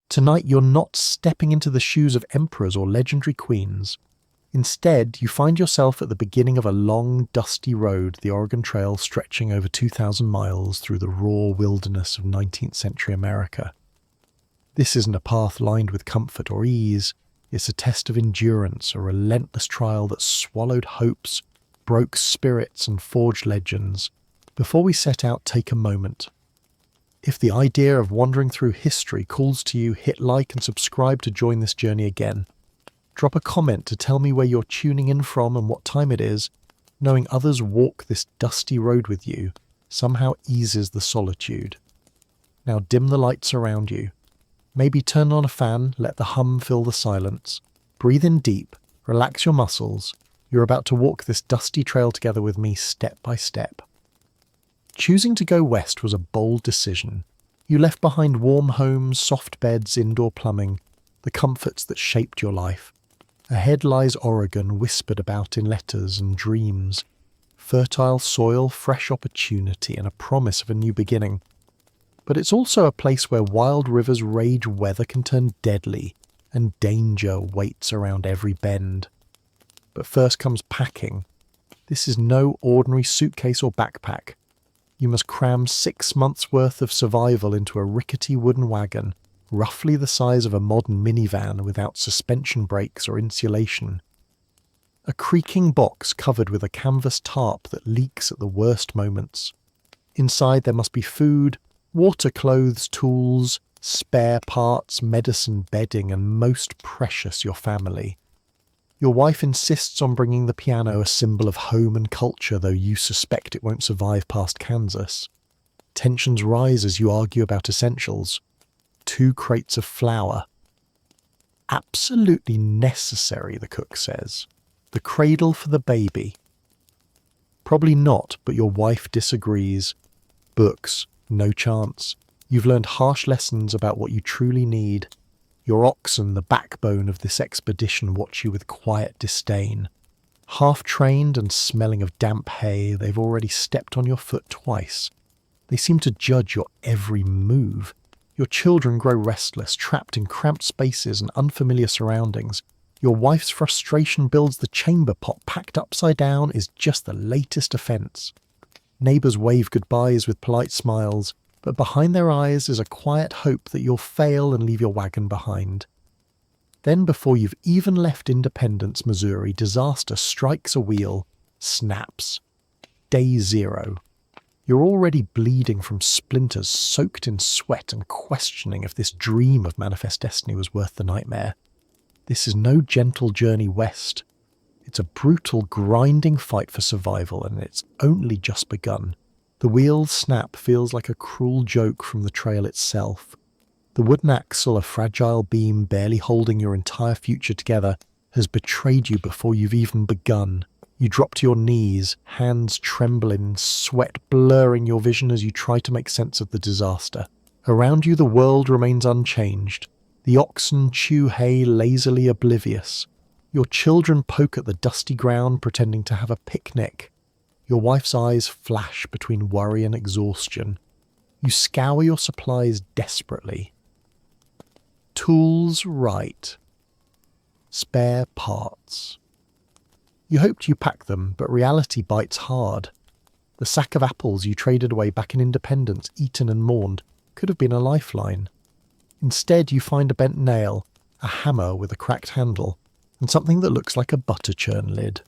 Tonight you're not stepping into the shoes of emperors or legendary queens. Instead, you find yourself at the beginning of a long, dusty road, the Oregon Trail stretching over 2,000 miles through the raw wilderness of 19th century America. This isn't a path lined with comfort or ease. It's a test of endurance, a relentless trial that swallowed hopes, broke spirits, and forged legends. Before we set out, take a moment. If the idea of wandering through history calls to you, hit like and subscribe to join this journey again. Drop a comment to tell me where you're tuning in from and what time it is. Knowing others walk this dusty road with you somehow eases the solitude. Now dim the lights around you. Maybe turn on a fan, let the hum fill the silence. Breathe in deep, relax your muscles. You're about to walk this dusty trail together with me step by step. Choosing to go west was a bold decision. You left behind warm homes, soft beds, indoor plumbing, the comforts that shaped your life. Ahead lies Oregon, whispered about in letters and dreams. Fertile soil, fresh opportunity, and a promise of a new beginning. But it's also a place where wild rivers rage, weather can turn deadly, and danger waits around every bend. But first comes packing. This is no ordinary suitcase or backpack. You must cram 6 months' worth of survival into a rickety wooden wagon, roughly the size of a modern minivan without suspension brakes or insulation. A creaking box covered with a canvas tarp that leaks at the worst moments. Inside there must be food, water, clothes, tools, spare parts, medicine, bedding, and most precious, your family. Your wife insists on bringing the piano, a symbol of home and culture, though you suspect it won't survive past Kansas. Tensions rise as you argue about essentials. 2 crates of flour. Absolutely necessary, the cook says. The cradle for the baby. Probably not, but your wife disagrees. Books, no chance. You've learned harsh lessons about what you truly need. Your oxen, the backbone of this expedition, watch you with quiet disdain. Half-trained and smelling of damp hay, they've already stepped on your foot twice. They seem to judge your every move. Your children grow restless, trapped in cramped spaces and unfamiliar surroundings. Your wife's frustration builds the chamber pot packed upside down is just the latest offence. Neighbours wave goodbyes with polite smiles, but behind their eyes is a quiet hope that you'll fail and leave your wagon behind. Then, before you've even left Independence, Missouri, disaster strikes a wheel, snaps. Day 0. You're already bleeding from splinters, soaked in sweat and questioning if this dream of manifest destiny was worth the nightmare. This is no gentle journey west. It's a brutal, grinding fight for survival, and it's only just begun. The wheel's snap feels like a cruel joke from the trail itself. The wooden axle, a fragile beam barely holding your entire future together, has betrayed you before you've even begun. You drop to your knees, hands trembling, sweat blurring your vision as you try to make sense of the disaster. Around you the world remains unchanged. The oxen chew hay lazily oblivious. Your children poke at the dusty ground pretending to have a picnic. Your wife's eyes flash between worry and exhaustion. You scour your supplies desperately. Tools right. Spare parts. You hoped you packed them, but reality bites hard. The sack of apples you traded away back in Independence, eaten and mourned, could have been a lifeline. Instead, you find a bent nail, a hammer with a cracked handle, and something that looks like a butter churn lid.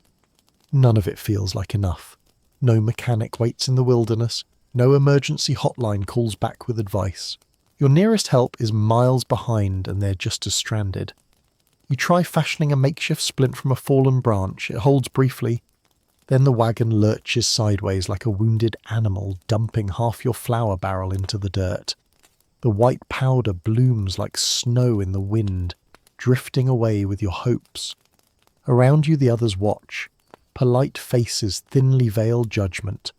None of it feels like enough. No mechanic waits in the wilderness. No emergency hotline calls back with advice. Your nearest help is miles behind, and they're just as stranded. You try fashioning a makeshift splint from a fallen branch. It holds briefly. Then the wagon lurches sideways like a wounded animal, dumping half your flour barrel into the dirt. The white powder blooms like snow in the wind, drifting away with your hopes. Around you the others watch. Polite faces thinly veil judgment.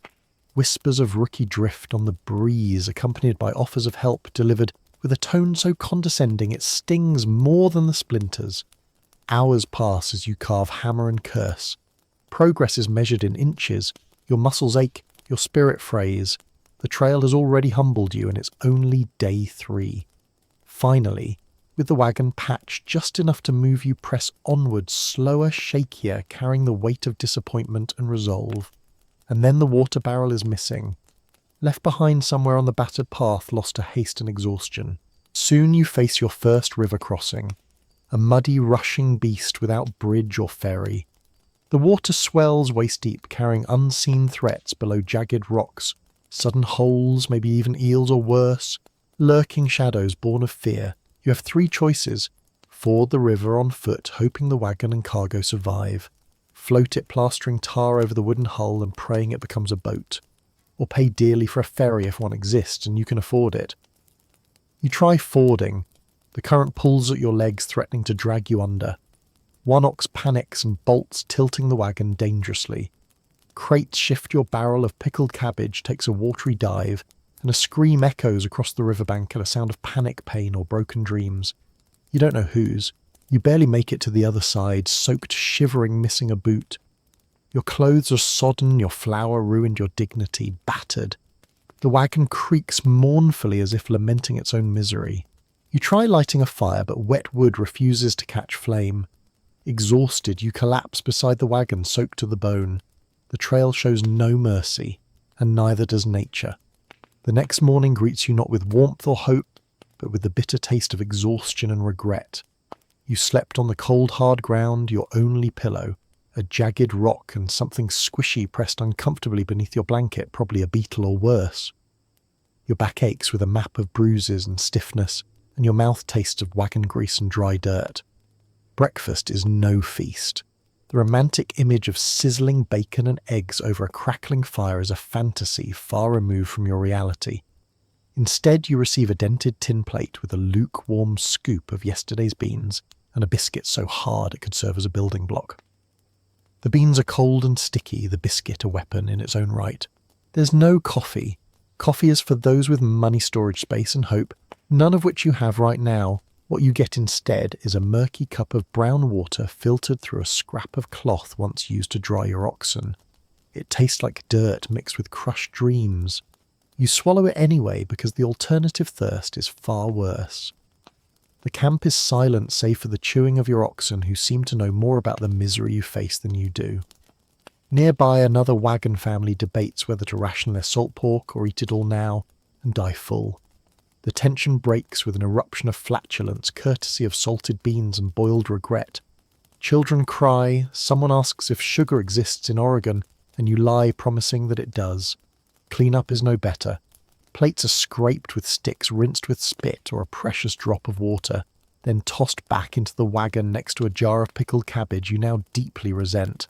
Whispers of rookie drift on the breeze, accompanied by offers of help delivered with a tone so condescending it stings more than the splinters. Hours pass as you carve hammer and curse. Progress is measured in inches. Your muscles ache, your spirit frays. The trail has already humbled you, and it's only day 3. Finally, With the wagon patched just enough to move you press onward, slower, shakier, carrying the weight of disappointment and resolve. And then the water barrel is missing. Left behind somewhere on the battered path, lost to haste and exhaustion. Soon you face your first river crossing. A muddy, rushing beast without bridge or ferry. The water swells waist-deep, carrying unseen threats below jagged rocks, sudden holes, maybe even eels or worse, lurking shadows born of fear. You have three choices. Ford the river on foot, hoping the wagon and cargo survive. Float it plastering tar over the wooden hull and praying it becomes a boat. Or pay dearly for a ferry if one exists and you can afford it. You try fording. The current pulls at your legs, threatening to drag you under. One ox panics and bolts, tilting the wagon dangerously. Crates shift your barrel of pickled cabbage, takes a watery dive, and a scream echoes across the riverbank at a sound of panic pain or broken dreams. You don't know whose. You barely make it to the other side, soaked, shivering, missing a boot. Your clothes are sodden, your flour ruined your dignity, battered. The wagon creaks mournfully as if lamenting its own misery. You try lighting a fire, but wet wood refuses to catch flame. Exhausted, you collapse beside the wagon, soaked to the bone. The trail shows no mercy, and neither does nature. The next morning greets you not with warmth or hope, but with the bitter taste of exhaustion and regret. You slept on the cold, hard ground, your only pillow, a jagged rock and something squishy pressed uncomfortably beneath your blanket, probably a beetle or worse. Your back aches with a map of bruises and stiffness, and your mouth tastes of wagon grease and dry dirt. Breakfast is no feast. The romantic image of sizzling bacon and eggs over a crackling fire is a fantasy far removed from your reality. Instead, you receive a dented tin plate with a lukewarm scoop of yesterday's beans and a biscuit so hard it could serve as a building block. The beans are cold and sticky, the biscuit a weapon in its own right. There's no coffee. Coffee is for those with money, storage space and hope, none of which you have right now. What you get instead is a murky cup of brown water filtered through a scrap of cloth once used to dry your oxen. It tastes like dirt mixed with crushed dreams. You swallow it anyway because the alternative thirst is far worse. The camp is silent save for the chewing of your oxen, who seem to know more about the misery you face than you do. Nearby, another wagon family debates whether to ration their salt pork or eat it all now and die full. The tension breaks with an eruption of flatulence, courtesy of salted beans and boiled regret. Children cry, someone asks if sugar exists in Oregon, and you lie promising that it does. Cleanup is no better. Plates are scraped with sticks, rinsed with spit or a precious drop of water, then tossed back into the wagon next to a jar of pickled cabbage you now deeply resent.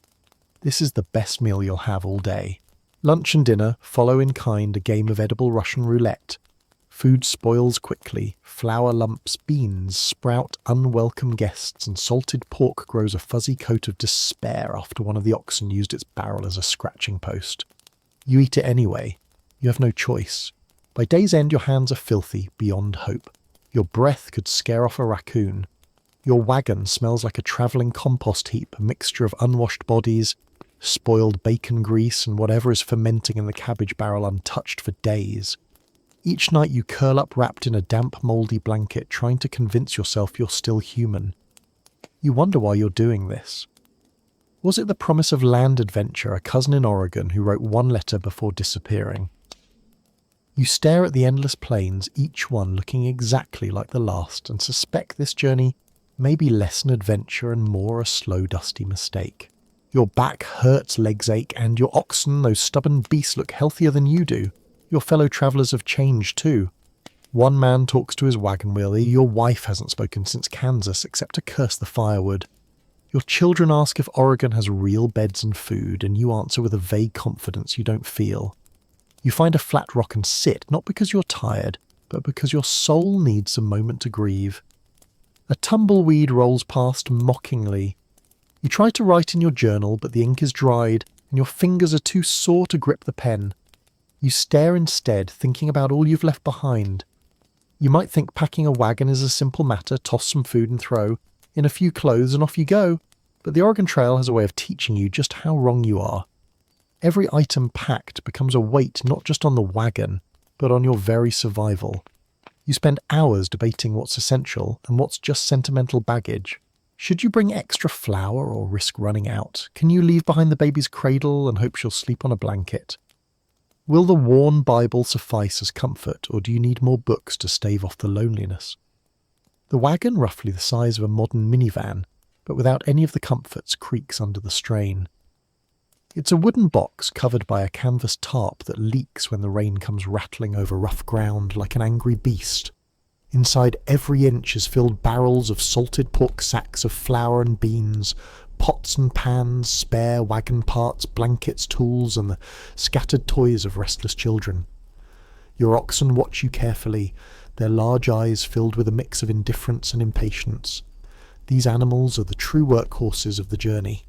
This is the best meal you'll have all day. Lunch and dinner follow in kind a game of edible Russian roulette. Food spoils quickly, flour lumps, beans sprout unwelcome guests, and salted pork grows a fuzzy coat of despair after one of the oxen used its barrel as a scratching post. You eat it anyway. You have no choice. By day's end your hands are filthy, beyond hope. Your breath could scare off a raccoon. Your wagon smells like a travelling compost heap, a mixture of unwashed bodies, spoiled bacon grease, and whatever is fermenting in the cabbage barrel untouched for days. Each night you curl up wrapped in a damp, mouldy blanket, trying to convince yourself you're still human. You wonder why you're doing this. Was it the promise of land adventure, a cousin in Oregon who wrote one letter before disappearing? You stare at the endless plains, each one looking exactly like the last, and suspect this journey may be less an adventure and more a slow, dusty mistake. Your back hurts, legs ache, and your oxen, those stubborn beasts, look healthier than you do. Your fellow travellers have changed too. One man talks to his wagon wheel. Your wife hasn't spoken since Kansas, except to curse the firewood. Your children ask if Oregon has real beds and food, and you answer with a vague confidence you don't feel. You find a flat rock and sit, not because you're tired, but because your soul needs a moment to grieve. A tumbleweed rolls past mockingly. You try to write in your journal, but the ink is dried, and your fingers are too sore to grip the pen. You stare instead, thinking about all you've left behind. You might think packing a wagon is a simple matter, toss some food and throw in a few clothes and off you go, but the Oregon Trail has a way of teaching you just how wrong you are. Every item packed becomes a weight not just on the wagon, but on your very survival. You spend hours debating what's essential and what's just sentimental baggage. Should you bring extra flour or risk running out? Can you leave behind the baby's cradle and hope she'll sleep on a blanket? Will the worn Bible suffice as comfort, or do you need more books to stave off the loneliness? The wagon, roughly the size of a modern minivan, but without any of the comforts, creaks under the strain. It's a wooden box covered by a canvas tarp that leaks when the rain comes rattling over rough ground like an angry beast. Inside every inch is filled barrels of salted pork, sacks of flour and beans, pots and pans, spare wagon parts, blankets, tools, and the scattered toys of restless children. Your oxen watch you carefully, their large eyes filled with a mix of indifference and impatience. These animals are the true workhorses of the journey.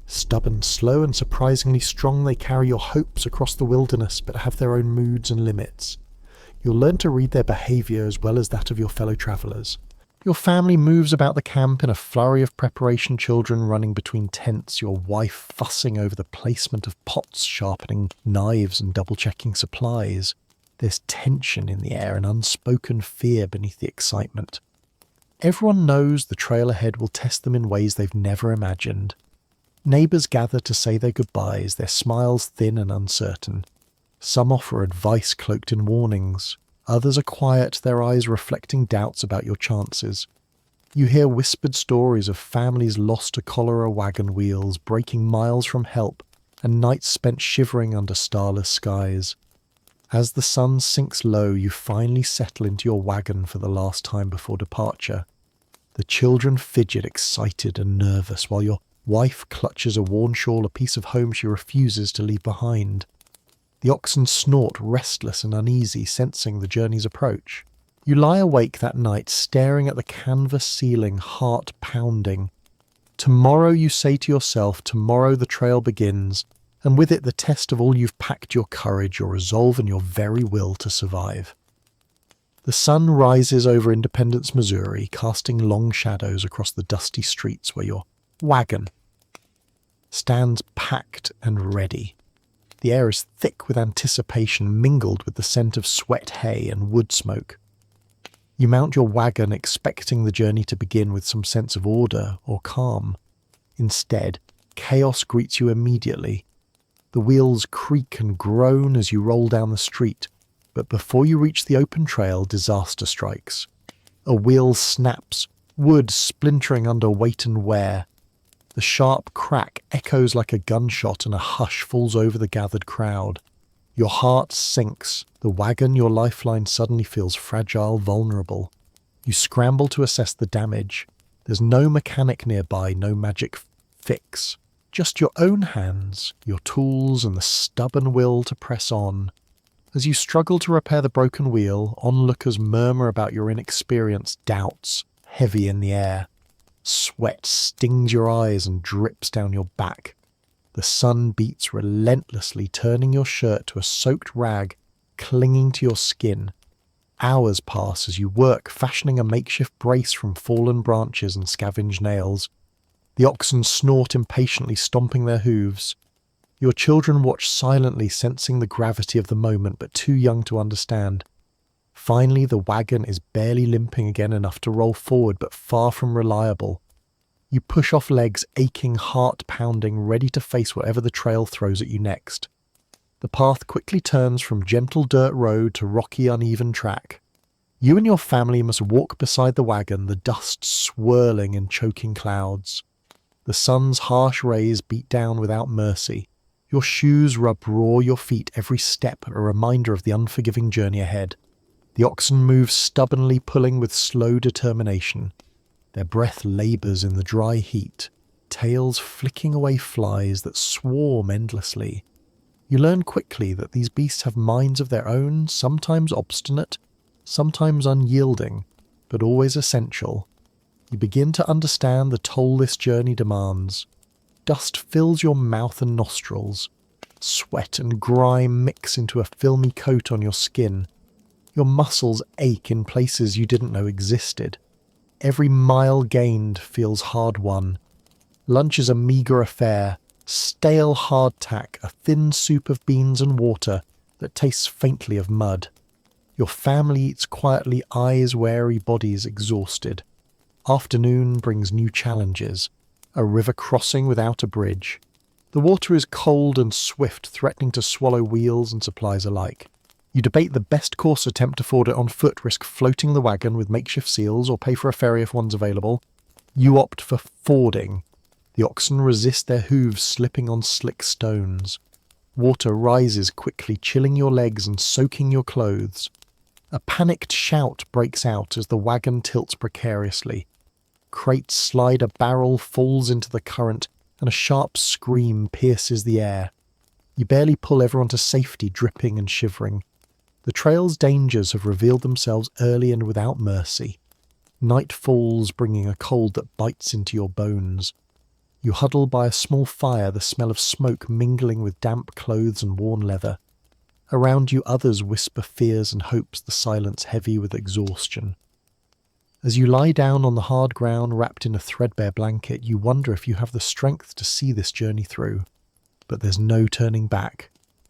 Stubborn, slow, and surprisingly strong, they carry your hopes across the wilderness, but have their own moods and limits. You'll learn to read their behaviour as well as that of your fellow travellers. Your family moves about the camp in a flurry of preparation, children running between tents, your wife fussing over the placement of pots, sharpening knives and double-checking supplies. There's tension in the air and unspoken fear beneath the excitement. Everyone knows the trail ahead will test them in ways they've never imagined. Neighbours gather to say their goodbyes, their smiles thin and uncertain. Some offer advice cloaked in warnings. Others are quiet, their eyes reflecting doubts about your chances. You hear whispered stories of families lost to cholera wagon wheels, breaking miles from help, and nights spent shivering under starless skies. As the sun sinks low, you finally settle into your wagon for the last time before departure. The children fidget, excited and nervous, while your wife clutches a worn shawl, a piece of home she refuses to leave behind. The oxen snort, restless and uneasy, sensing the journey's approach. You lie awake that night, staring at the canvas ceiling, heart pounding. Tomorrow, you say to yourself, tomorrow the trail begins, and with it the test of all you've packed: your courage, your resolve, and your very will to survive. The sun rises over Independence, Missouri, casting long shadows across the dusty streets where your wagon stands packed and ready. The air is thick with anticipation, mingled with the scent of sweat hay and wood smoke. You mount your wagon, expecting the journey to begin with some sense of order or calm. Instead, chaos greets you immediately. The wheels creak and groan as you roll down the street, but before you reach the open trail, disaster strikes. A wheel snaps, wood splintering under weight and wear. The sharp crack echoes like a gunshot, and a hush falls over the gathered crowd. Your heart sinks. The wagon, your lifeline, suddenly feels fragile, vulnerable. You scramble to assess the damage. There's no mechanic nearby, no magic fix. Just your own hands, your tools, and the stubborn will to press on. As you struggle to repair the broken wheel, onlookers murmur about your inexperience, doubts heavy in the air. Sweat stings your eyes and drips down your back. The sun beats relentlessly, turning your shirt to a soaked rag clinging to your skin. Hours pass as you work, fashioning a makeshift brace from fallen branches and scavenged nails. The oxen snort impatiently, stomping their hooves. Your children watch silently, sensing the gravity of the moment, but too young to understand. Finally, the wagon is barely limping again, enough to roll forward, but far from reliable. You push off legs, aching, heart pounding, ready to face whatever the trail throws at you next. The path quickly turns from gentle dirt road to rocky, uneven track. You and your family must walk beside the wagon, the dust swirling in choking clouds. The sun's harsh rays beat down without mercy. Your shoes rub raw your feet every step, a reminder of the unforgiving journey ahead. The oxen move stubbornly, pulling with slow determination. Their breath labours in the dry heat, tails flicking away flies that swarm endlessly. You learn quickly that these beasts have minds of their own, sometimes obstinate, sometimes unyielding, but always essential. You begin to understand the toll this journey demands. Dust fills your mouth and nostrils. Sweat and grime mix into a filmy coat on your skin. Your muscles ache in places you didn't know existed. Every mile gained feels hard won. Lunch is a meagre affair, stale hardtack, a thin soup of beans and water that tastes faintly of mud. Your family eats quietly, eyes wary, bodies exhausted. Afternoon brings new challenges. A river crossing without a bridge. The water is cold and swift, threatening to swallow wheels and supplies alike. You debate the best course, attempt to ford it on foot, risk floating the wagon with makeshift seals, or pay for a ferry if one's available. You opt for fording. The oxen resist, their hooves slipping on slick stones. Water rises quickly, chilling your legs and soaking your clothes. A panicked shout breaks out as the wagon tilts precariously. Crates slide, a barrel falls into the current, and a sharp scream pierces the air. You barely pull everyone to safety, dripping and shivering. The trail's dangers have revealed themselves early and without mercy. Night falls, bringing a cold that bites into your bones. You huddle by a small fire, the smell of smoke mingling with damp clothes and worn leather. Around you others whisper fears and hopes, the silence heavy with exhaustion. As you lie down on the hard ground, wrapped in a threadbare blanket, you wonder if you have the strength to see this journey through. But there's no turning back.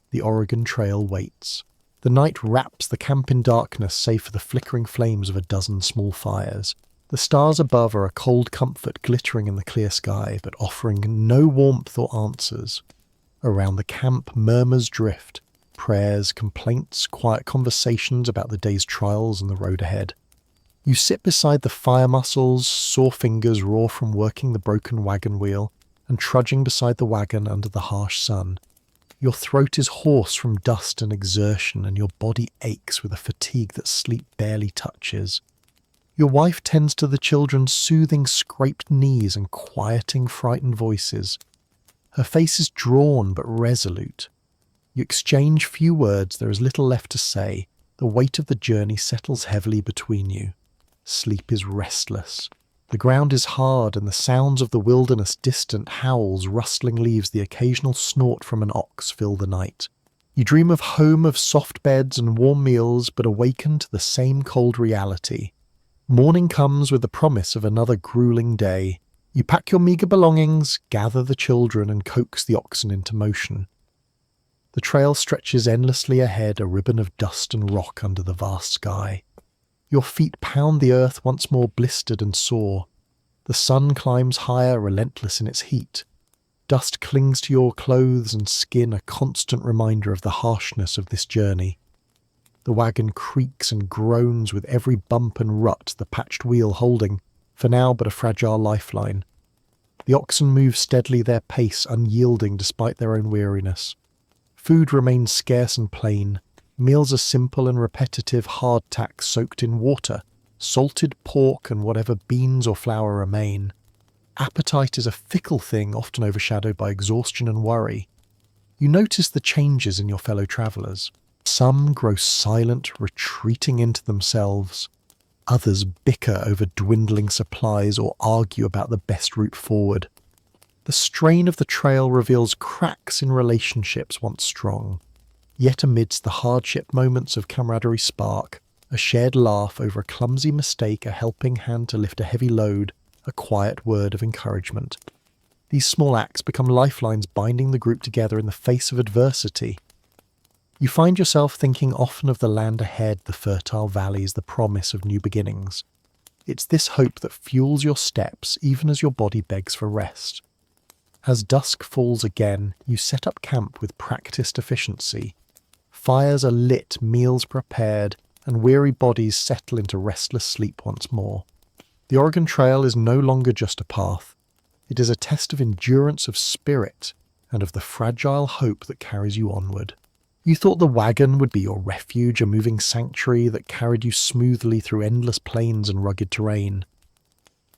The Oregon Trail waits. The night wraps the camp in darkness, save for the flickering flames of a dozen small fires. The stars above are a cold comfort, glittering in the clear sky, but offering no warmth or answers. Around the camp, murmurs drift. Prayers, complaints, quiet conversations about the day's trials and the road ahead. You sit beside the fire muscles, sore fingers raw from working the broken wagon wheel, and trudging beside the wagon under the harsh sun. Your throat is hoarse from dust and exertion, and your body aches with a fatigue that sleep barely touches. Your wife tends to the children's soothing scraped knees and quieting frightened voices. Her face is drawn but resolute. You exchange few words, there is little left to say. The weight of the journey settles heavily between you. Sleep is restless. The ground is hard, and the sounds of the wilderness, distant howls, rustling leaves, the occasional snort from an ox fill the night. You dream of home, of soft beds and warm meals, but awaken to the same cold reality. Morning comes with the promise of another grueling day. You pack your meagre belongings, gather the children, and coax the oxen into motion. The trail stretches endlessly ahead, a ribbon of dust and rock under the vast sky. Your feet pound the earth, once more blistered and sore. The sun climbs higher, relentless in its heat. Dust clings to your clothes and skin, a constant reminder of the harshness of this journey. The wagon creaks and groans with every bump and rut, the patched wheel holding, for now but a fragile lifeline. The oxen move steadily, their pace unyielding despite their own weariness. Food remains scarce and plain. Meals are simple and repetitive, hardtack soaked in water, salted pork and whatever beans or flour remain. Appetite is a fickle thing, often overshadowed by exhaustion and worry. You notice the changes in your fellow travellers. Some grow silent, retreating into themselves. Others bicker over dwindling supplies or argue about the best route forward. The strain of the trail reveals cracks in relationships once strong. Yet amidst the hardship, moments of camaraderie spark, a shared laugh over a clumsy mistake, a helping hand to lift a heavy load, a quiet word of encouragement. These small acts become lifelines binding the group together in the face of adversity. You find yourself thinking often of the land ahead, the fertile valleys, the promise of new beginnings. It's this hope that fuels your steps even as your body begs for rest. As dusk falls again, you set up camp with practiced efficiency. Fires are lit, meals prepared, and weary bodies settle into restless sleep once more. The Oregon Trail is no longer just a path. It is a test of endurance of spirit and of the fragile hope that carries you onward. You thought the wagon would be your refuge, a moving sanctuary that carried you smoothly through endless plains and rugged terrain.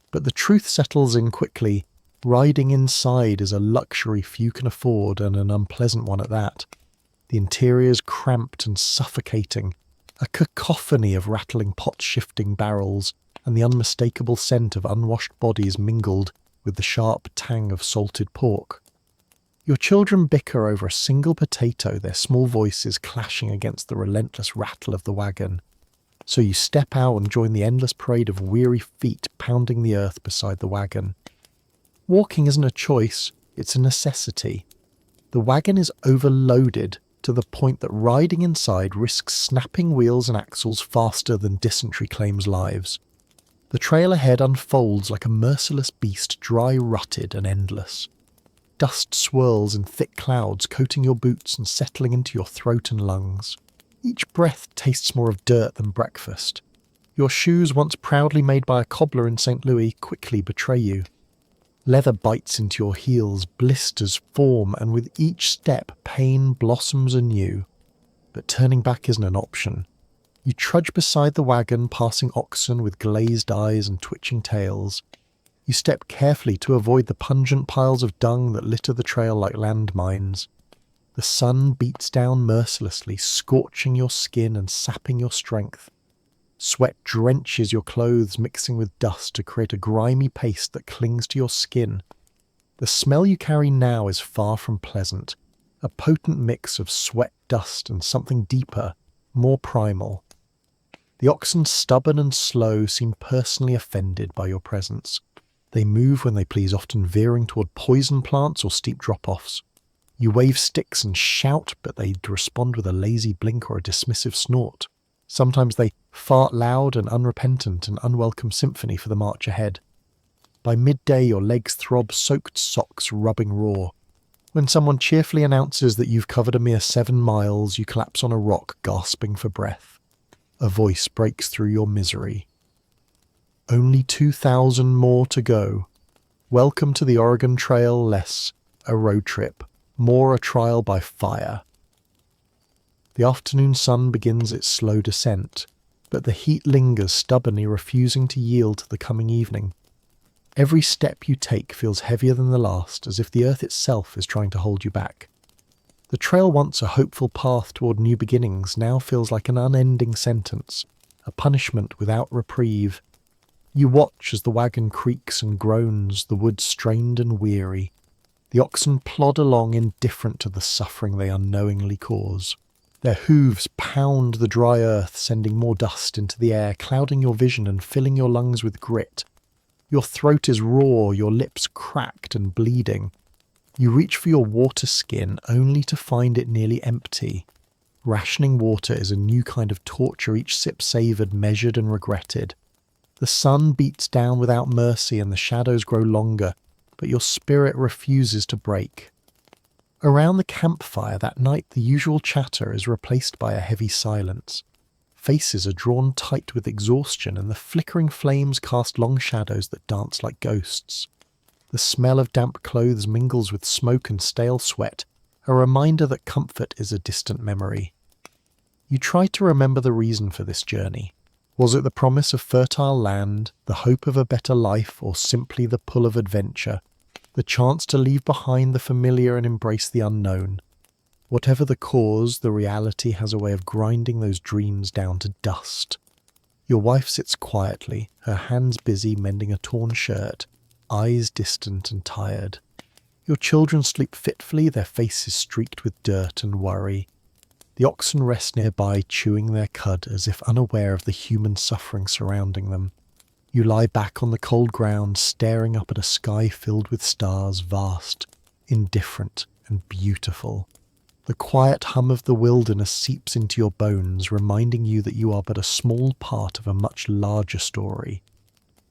But the truth settles in quickly. Riding inside is a luxury few can afford, and an unpleasant one at that. The interior is cramped and suffocating, a cacophony of rattling pot-shifting barrels, and the unmistakable scent of unwashed bodies mingled with the sharp tang of salted pork. Your children bicker over a single potato, their small voices clashing against the relentless rattle of the wagon. So you step out and join the endless parade of weary feet pounding the earth beside the wagon. Walking isn't a choice, it's a necessity. The wagon is overloaded, to the point that riding inside risks snapping wheels and axles faster than dysentery claims lives. The trail ahead unfolds like a merciless beast, dry, rutted and endless. Dust swirls in thick clouds, coating your boots and settling into your throat and lungs. Each breath tastes more of dirt than breakfast. Your shoes, once proudly made by a cobbler in St. Louis, quickly betray you. Leather bites into your heels, blisters form, and with each step pain blossoms anew. But turning back isn't an option. You trudge beside the wagon, passing oxen with glazed eyes and twitching tails. You step carefully to avoid the pungent piles of dung that litter the trail like landmines. The sun beats down mercilessly, scorching your skin and sapping your strength. Sweat drenches your clothes, mixing with dust to create a grimy paste that clings to your skin. The smell you carry now is far from pleasant, a potent mix of sweat, dust, and something deeper, more primal. The oxen, stubborn and slow, seem personally offended by your presence. They move when they please, often veering toward poison plants or steep drop-offs. You wave sticks and shout, but they respond with a lazy blink or a dismissive snort. Sometimes they fart loud and unrepentant, an unwelcome symphony for the march ahead. By midday, your legs throb, soaked socks rubbing raw. When someone cheerfully announces that you've covered a mere 7 miles, you collapse on a rock, gasping for breath. A voice breaks through your misery. Only 2,000 more to go. Welcome to the Oregon Trail, less a road trip, more a trial by fire. The afternoon sun begins its slow descent, but the heat lingers, stubbornly refusing to yield to the coming evening. Every step you take feels heavier than the last, as if the earth itself is trying to hold you back. The trail, once a hopeful path toward new beginnings, now feels like an unending sentence, a punishment without reprieve. You watch as the wagon creaks and groans, the wood strained and weary. The oxen plod along, indifferent to the suffering they unknowingly cause. Their hooves pound the dry earth, sending more dust into the air, clouding your vision and filling your lungs with grit. Your throat is raw, your lips cracked and bleeding. You reach for your water skin, only to find it nearly empty. Rationing water is a new kind of torture, each sip savoured, measured and regretted. The sun beats down without mercy and the shadows grow longer, but your spirit refuses to break. Around the campfire that night, the usual chatter is replaced by a heavy silence. Faces are drawn tight with exhaustion, and the flickering flames cast long shadows that dance like ghosts. The smell of damp clothes mingles with smoke and stale sweat, a reminder that comfort is a distant memory. You try to remember the reason for this journey. Was it the promise of fertile land, the hope of a better life, or simply the pull of adventure? The chance to leave behind the familiar and embrace the unknown. Whatever the cause, the reality has a way of grinding those dreams down to dust. Your wife sits quietly, her hands busy mending a torn shirt, eyes distant and tired. Your children sleep fitfully, their faces streaked with dirt and worry. The oxen rest nearby, chewing their cud as if unaware of the human suffering surrounding them. You lie back on the cold ground, staring up at a sky filled with stars, vast, indifferent, and beautiful. The quiet hum of the wilderness seeps into your bones, reminding you that you are but a small part of a much larger story.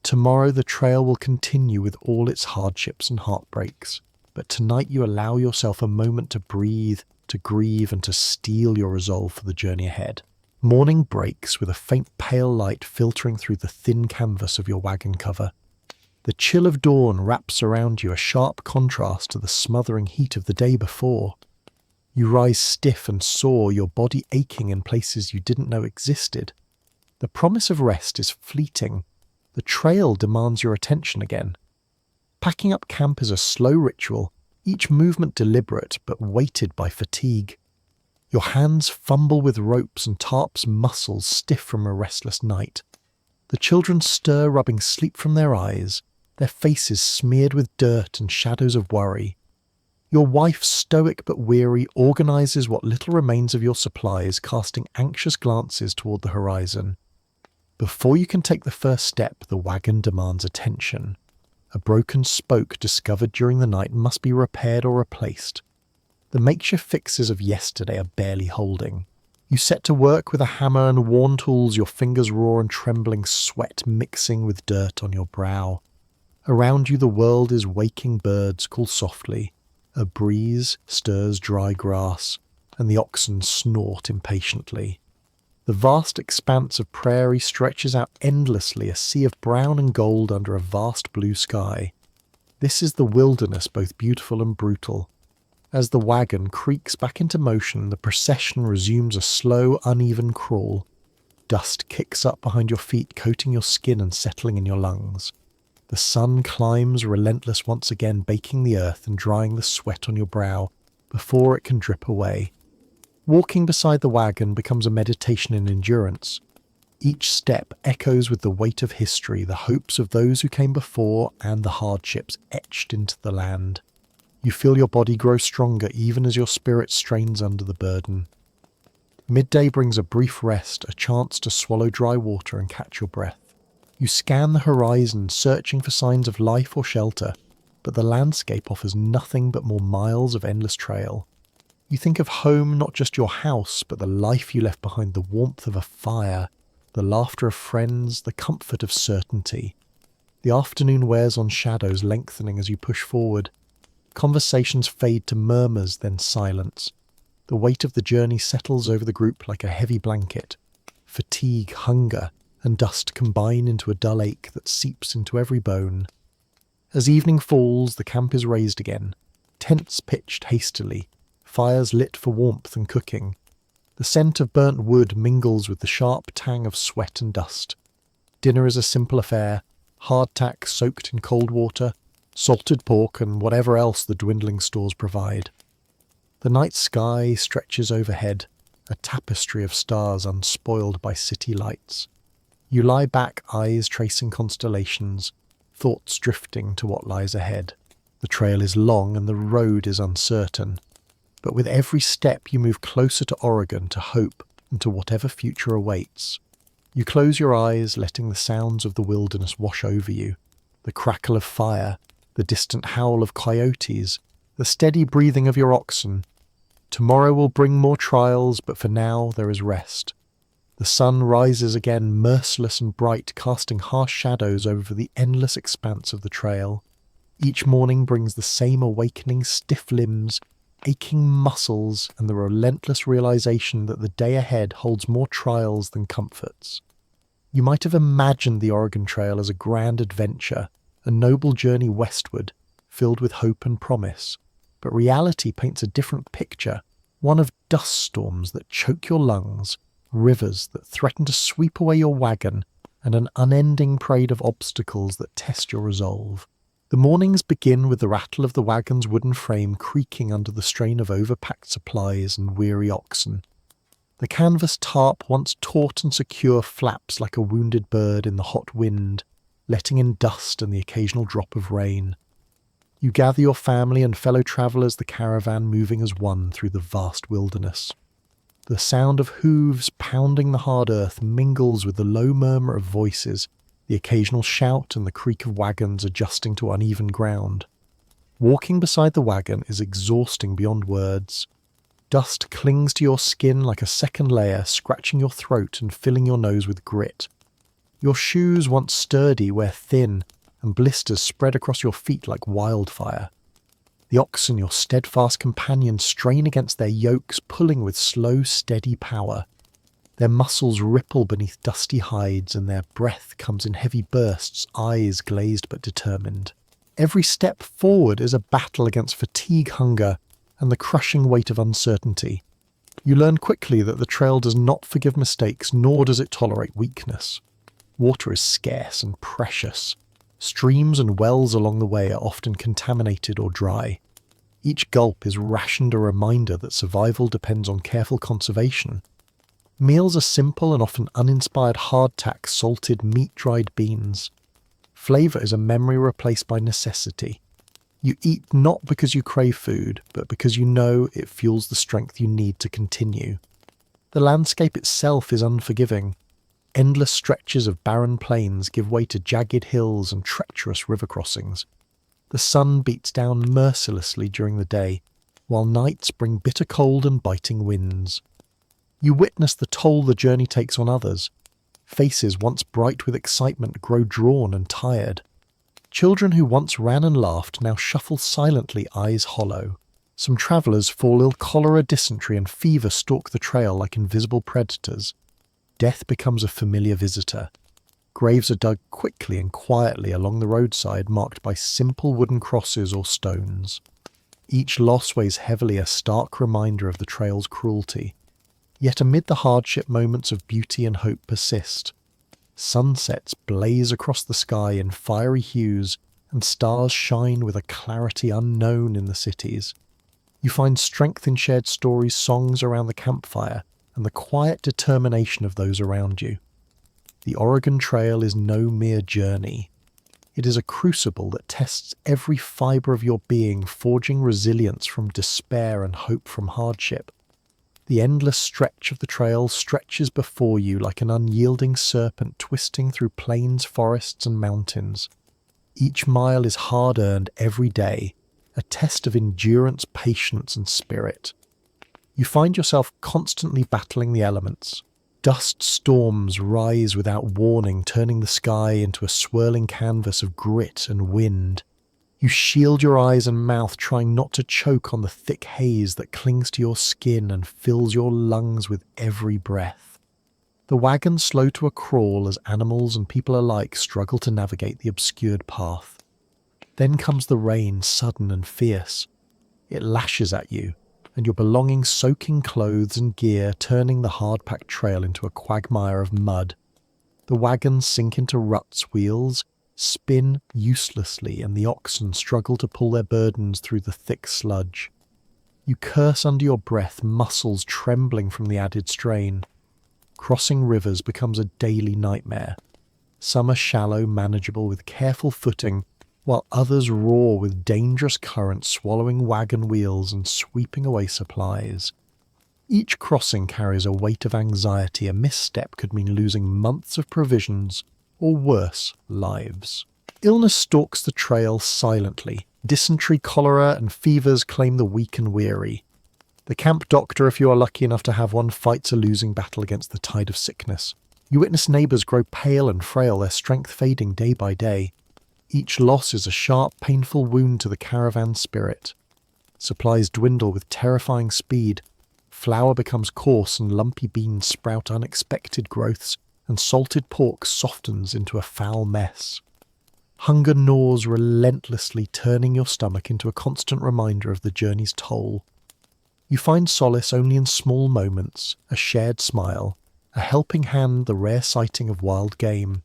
Tomorrow the trail will continue with all its hardships and heartbreaks, but tonight you allow yourself a moment to breathe, to grieve, and to steel your resolve for the journey ahead. Morning breaks with a faint pale light filtering through the thin canvas of your wagon cover. The chill of dawn wraps around you, a sharp contrast to the smothering heat of the day before. You rise stiff and sore, your body aching in places you didn't know existed. The promise of rest is fleeting. The trail demands your attention again. Packing up camp is a slow ritual, each movement deliberate but weighted by fatigue. Your hands fumble with ropes and tarps, muscles stiff from a restless night. The children stir, rubbing sleep from their eyes, their faces smeared with dirt and shadows of worry. Your wife, stoic but weary, organizes what little remains of your supplies, casting anxious glances toward the horizon. Before you can take the first step, the wagon demands attention. A broken spoke discovered during the night must be repaired or replaced. The makeshift fixes of yesterday are barely holding. You set to work with a hammer and worn tools, your fingers raw and trembling, sweat mixing with dirt on your brow. Around you the world is waking, birds call softly, a breeze stirs dry grass, and the oxen snort impatiently. The vast expanse of prairie stretches out endlessly, a sea of brown and gold under a vast blue sky. This is the wilderness, both beautiful and brutal. As the wagon creaks back into motion, the procession resumes a slow, uneven crawl. Dust kicks up behind your feet, coating your skin and settling in your lungs. The sun climbs relentless once again, baking the earth and drying the sweat on your brow before it can drip away. Walking beside the wagon becomes a meditation in endurance. Each step echoes with the weight of history, the hopes of those who came before, and the hardships etched into the land. You feel your body grow stronger even as your spirit strains under the burden. Midday brings a brief rest, a chance to swallow dry water and catch your breath. You scan the horizon, searching for signs of life or shelter, but the landscape offers nothing but more miles of endless trail. You think of home, not just your house, but the life you left behind, the warmth of a fire, the laughter of friends, the comfort of certainty. The afternoon wears on shadows, lengthening as you push forward. Conversations fade to murmurs, then silence. The weight of the journey settles over the group like a heavy blanket. Fatigue, hunger, and dust combine into a dull ache that seeps into every bone. As evening falls, the camp is raised again. Tents pitched hastily, fires lit for warmth and cooking. The scent of burnt wood mingles with the sharp tang of sweat and dust. Dinner is a simple affair, hardtack soaked in cold water, salted pork and whatever else the dwindling stores provide. The night sky stretches overhead, a tapestry of stars unspoiled by city lights. You lie back, eyes tracing constellations, thoughts drifting to what lies ahead. The trail is long and the road is uncertain. But with every step you move closer to Oregon, to hope, and to whatever future awaits. You close your eyes, letting the sounds of the wilderness wash over you. The crackle of fire, the distant howl of coyotes, the steady breathing of your oxen. Tomorrow will bring more trials, but for now there is rest. The sun rises again, merciless and bright, casting harsh shadows over the endless expanse of the trail. Each morning brings the same awakening, stiff limbs, aching muscles, and the relentless realization that the day ahead holds more trials than comforts. You might have imagined the Oregon Trail as a grand adventure, a noble journey westward, filled with hope and promise. But reality paints a different picture, one of dust storms that choke your lungs, rivers that threaten to sweep away your wagon, and an unending parade of obstacles that test your resolve. The mornings begin with the rattle of the wagon's wooden frame creaking under the strain of overpacked supplies and weary oxen. The canvas tarp, once taut and secure, flaps like a wounded bird in the hot wind, letting in dust and the occasional drop of rain. You gather your family and fellow travellers, the caravan moving as one through the vast wilderness. The sound of hooves pounding the hard earth mingles with the low murmur of voices, the occasional shout and the creak of wagons adjusting to uneven ground. Walking beside the wagon is exhausting beyond words. Dust clings to your skin like a second layer, scratching your throat and filling your nose with grit. Your shoes, once sturdy, wear thin, and blisters spread across your feet like wildfire. The oxen, your steadfast companions, strain against their yokes, pulling with slow, steady power. Their muscles ripple beneath dusty hides, and their breath comes in heavy bursts, eyes glazed but determined. Every step forward is a battle against fatigue, hunger, and the crushing weight of uncertainty. You learn quickly that the trail does not forgive mistakes, nor does it tolerate weakness. Water is scarce and precious. Streams and wells along the way are often contaminated or dry. Each gulp is rationed a reminder that survival depends on careful conservation. Meals are simple and often uninspired hardtack, salted meat-dried beans. Flavour is a memory replaced by necessity. You eat not because you crave food, but because you know it fuels the strength you need to continue. The landscape itself is unforgiving. Endless stretches of barren plains give way to jagged hills and treacherous river crossings. The sun beats down mercilessly during the day, while nights bring bitter cold and biting winds. You witness the toll the journey takes on others. Faces once bright with excitement grow drawn and tired. Children who once ran and laughed now shuffle silently, eyes hollow. Some travellers fall ill. Cholera, dysentery and fever stalk the trail like invisible predators. Death becomes a familiar visitor. Graves are dug quickly and quietly along the roadside, marked by simple wooden crosses or stones. Each loss weighs heavily, a stark reminder of the trail's cruelty. Yet amid the hardship, moments of beauty and hope persist. Sunsets blaze across the sky in fiery hues, and stars shine with a clarity unknown in the cities. You find strength in shared stories, songs around the campfire, and the quiet determination of those around you. The Oregon Trail is no mere journey. It is a crucible that tests every fibre of your being, forging resilience from despair and hope from hardship. The endless stretch of the trail stretches before you like an unyielding serpent twisting through plains, forests and mountains. Each mile is hard-earned every day, a test of endurance, patience and spirit. You find yourself constantly battling the elements. Dust storms rise without warning, turning the sky into a swirling canvas of grit and wind. You shield your eyes and mouth, trying not to choke on the thick haze that clings to your skin and fills your lungs with every breath. The wagon slow to a crawl as animals and people alike struggle to navigate the obscured path. Then comes the rain, sudden and fierce. It lashes at you, and your belongings soaking clothes and gear, turning the hard-packed trail into a quagmire of mud. The wagons sink into ruts, wheels spin uselessly, and the oxen struggle to pull their burdens through the thick sludge. You curse under your breath, muscles trembling from the added strain. Crossing rivers becomes a daily nightmare. Some are shallow, manageable with careful footing, while others roar with dangerous currents, swallowing wagon wheels and sweeping away supplies. Each crossing carries a weight of anxiety. A misstep could mean losing months of provisions, or worse, lives. Illness stalks the trail silently. Dysentery, cholera, and fevers claim the weak and weary. The camp doctor, if you are lucky enough to have one, fights a losing battle against the tide of sickness. You witness neighbours grow pale and frail, their strength fading day by day. Each loss is a sharp, painful wound to the caravan spirit. Supplies dwindle with terrifying speed. Flour becomes coarse and lumpy beans sprout unexpected growths, and salted pork softens into a foul mess. Hunger gnaws relentlessly, turning your stomach into a constant reminder of the journey's toll. You find solace only in small moments, a shared smile, a helping hand, the rare sighting of wild game.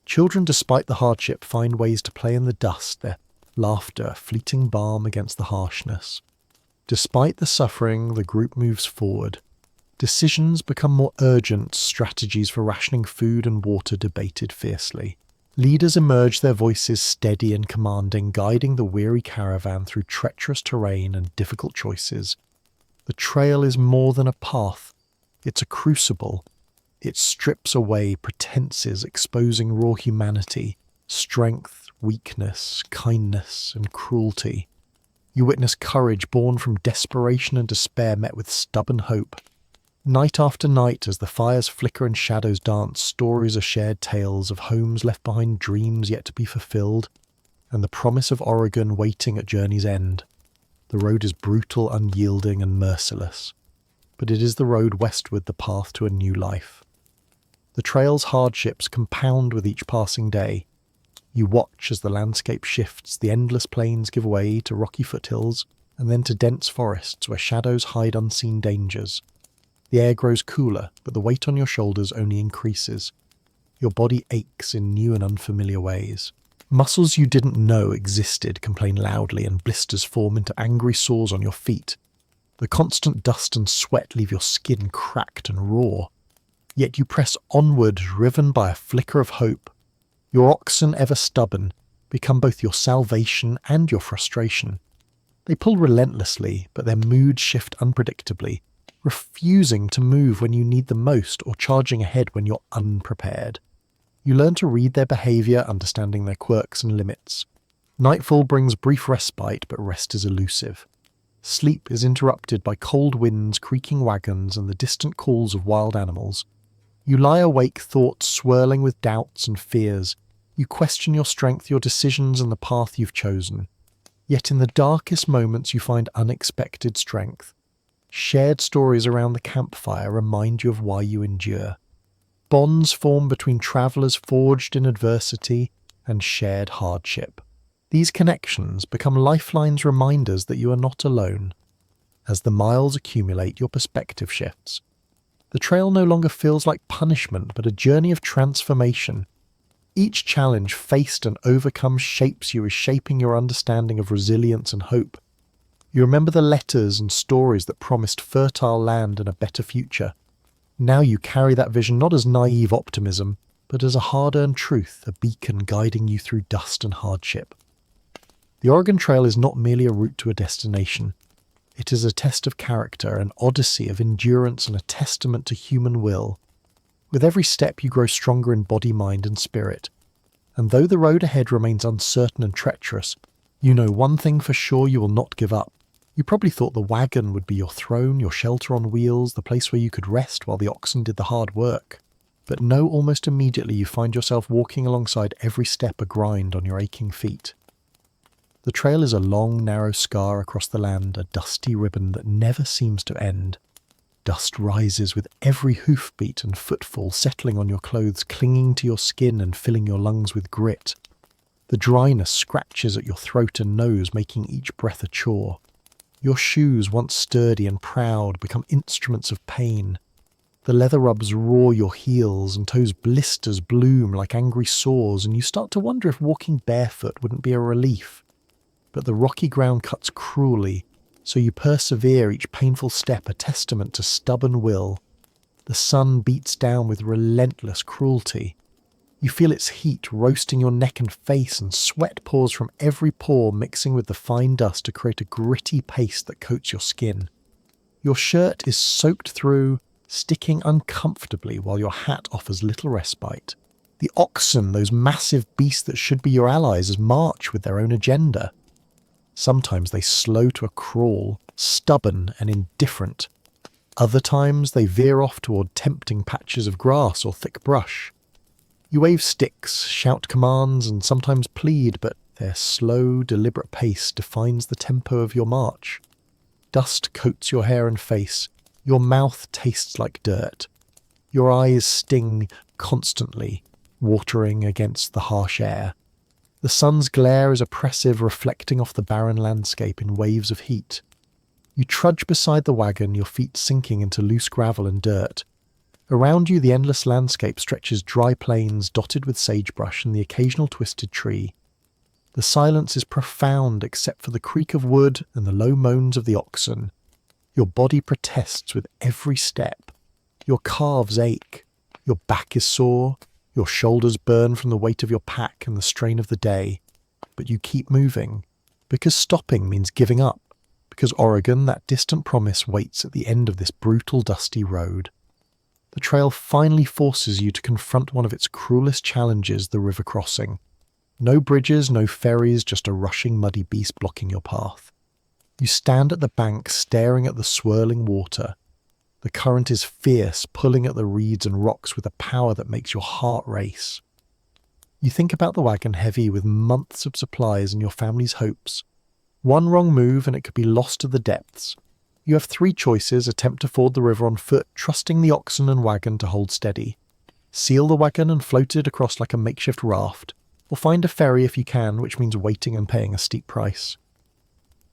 Children, despite the hardship, find ways to play in the dust, their laughter a fleeting balm against the harshness. Despite the suffering, the group moves forward. Decisions become more urgent, strategies for rationing food and water debated fiercely. Leaders emerge, their voices steady and commanding, guiding the weary caravan through treacherous terrain and difficult choices. The trail is more than a path. It's a crucible. It strips away pretenses, exposing raw humanity, strength, weakness, kindness, and cruelty. You witness courage born from desperation and despair met with stubborn hope. Night after night, as the fires flicker and shadows dance, stories are shared, tales of homes left behind, dreams yet to be fulfilled, and the promise of Oregon waiting at journey's end. The road is brutal, unyielding, and merciless, but it is the road westward, the path to a new life. The trail's hardships compound with each passing day. You watch as the landscape shifts, the endless plains give way to rocky foothills, and then to dense forests where shadows hide unseen dangers. The air grows cooler, but the weight on your shoulders only increases. Your body aches in new and unfamiliar ways. Muscles you didn't know existed complain loudly, and blisters form into angry sores on your feet. The constant dust and sweat leave your skin cracked and raw. Yet you press onward, driven by a flicker of hope. Your oxen, ever stubborn, become both your salvation and your frustration. They pull relentlessly, but their moods shift unpredictably, refusing to move when you need them most or charging ahead when you're unprepared. You learn to read their behaviour, understanding their quirks and limits. Nightfall brings brief respite, but rest is elusive. Sleep is interrupted by cold winds, creaking wagons, and the distant calls of wild animals. You lie awake, thoughts swirling with doubts and fears. You question your strength, your decisions, and the path you've chosen. Yet in the darkest moments you find unexpected strength. Shared stories around the campfire remind you of why you endure. Bonds form between travellers forged in adversity and shared hardship. These connections become lifelines, reminders that you are not alone. As the miles accumulate, your perspective shifts. The trail no longer feels like punishment, but a journey of transformation. Each challenge faced and overcome shapes you, reshaping your understanding of resilience and hope. You remember the letters and stories that promised fertile land and a better future. Now you carry that vision not as naive optimism, but as a hard-earned truth, a beacon guiding you through dust and hardship. The Oregon Trail is not merely a route to a destination. It is a test of character, an odyssey of endurance, and a testament to human will. With every step you grow stronger in body, mind, and spirit. And though the road ahead remains uncertain and treacherous, you know one thing for sure: you will not give up. You probably thought the wagon would be your throne, your shelter on wheels, the place where you could rest while the oxen did the hard work. But no, almost immediately you find yourself walking alongside every step a grind on your aching feet. The trail is a long, narrow scar across the land, a dusty ribbon that never seems to end. Dust rises with every hoofbeat and footfall, settling on your clothes, clinging to your skin and filling your lungs with grit. The dryness scratches at your throat and nose, making each breath a chore. Your shoes, once sturdy and proud, become instruments of pain. The leather rubs raw your heels, and toes blisters bloom like angry sores, and you start to wonder if walking barefoot wouldn't be a relief. But the rocky ground cuts cruelly, so you persevere, each painful step a testament to stubborn will. The sun beats down with relentless cruelty. You feel its heat roasting your neck and face, and sweat pours from every pore, mixing with the fine dust to create a gritty paste that coats your skin. Your shirt is soaked through, sticking uncomfortably while your hat offers little respite. The oxen, those massive beasts that should be your allies, march with their own agenda. Sometimes they slow to a crawl, stubborn and indifferent. Other times they veer off toward tempting patches of grass or thick brush. You wave sticks, shout commands, and sometimes plead, but their slow, deliberate pace defines the tempo of your march. Dust coats your hair and face. Your mouth tastes like dirt. Your eyes sting constantly, watering against the harsh air. The sun's glare is oppressive, reflecting off the barren landscape in waves of heat. You trudge beside the wagon, your feet sinking into loose gravel and dirt. Around you, the endless landscape stretches dry plains dotted with sagebrush and the occasional twisted tree. The silence is profound except for the creak of wood and the low moans of the oxen. Your body protests with every step. Your calves ache. Your back is sore. Your shoulders burn from the weight of your pack and the strain of the day. But you keep moving. Because stopping means giving up. Because Oregon, that distant promise, waits at the end of this brutal, dusty road. The trail finally forces you to confront one of its cruelest challenges, the river crossing. No bridges, no ferries, just a rushing, muddy beast blocking your path. You stand at the bank, staring at the swirling water. The current is fierce, pulling at the reeds and rocks with a power that makes your heart race. You think about the wagon heavy with months of supplies and your family's hopes. One wrong move and it could be lost to the depths. You have three choices: attempt to ford the river on foot, trusting the oxen and wagon to hold steady. Seal the wagon and float it across like a makeshift raft. Or find a ferry if you can, which means waiting and paying a steep price.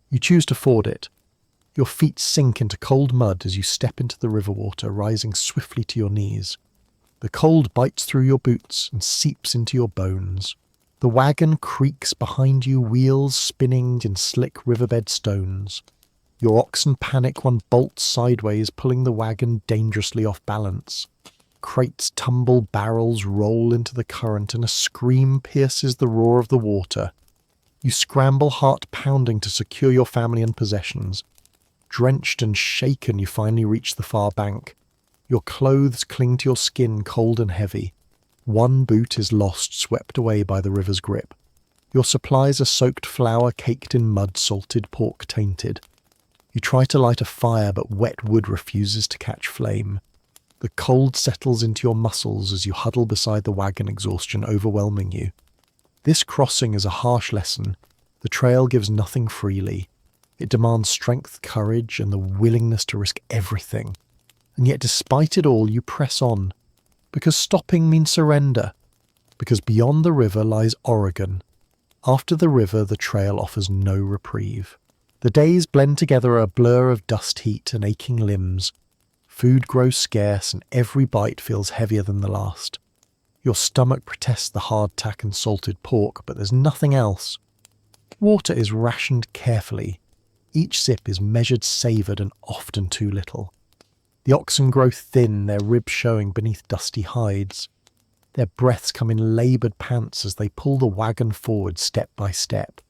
You choose to ford it. Your feet sink into cold mud as you step into the river water, rising swiftly to your knees. The cold bites through your boots and seeps into your bones. The wagon creaks behind you, wheels spinning in slick riverbed stones. Your oxen panic, one bolts sideways, pulling the wagon dangerously off balance. Crates tumble, barrels roll into the current, and a scream pierces the roar of the water. You scramble, heart pounding, to secure your family and possessions. Drenched and shaken, you finally reach the far bank. Your clothes cling to your skin, cold and heavy. One boot is lost, swept away by the river's grip. Your supplies are soaked flour, caked in mud, salted pork tainted. You try to light a fire, but wet wood refuses to catch flame. The cold settles into your muscles as you huddle beside the wagon, exhaustion overwhelming you. This crossing is a harsh lesson. The trail gives nothing freely. It demands strength, courage, and the willingness to risk everything. And yet despite it all, you press on. Because stopping means surrender. Because beyond the river lies Oregon. After the river, the trail offers no reprieve. The days blend together, a blur of dust heat and aching limbs. Food grows scarce and every bite feels heavier than the last. Your stomach protests the hardtack and salted pork, but there's nothing else. Water is rationed carefully. Each sip is measured, savoured, and often too little. The oxen grow thin, their ribs showing beneath dusty hides. Their breaths come in laboured pants as they pull the wagon forward step by step.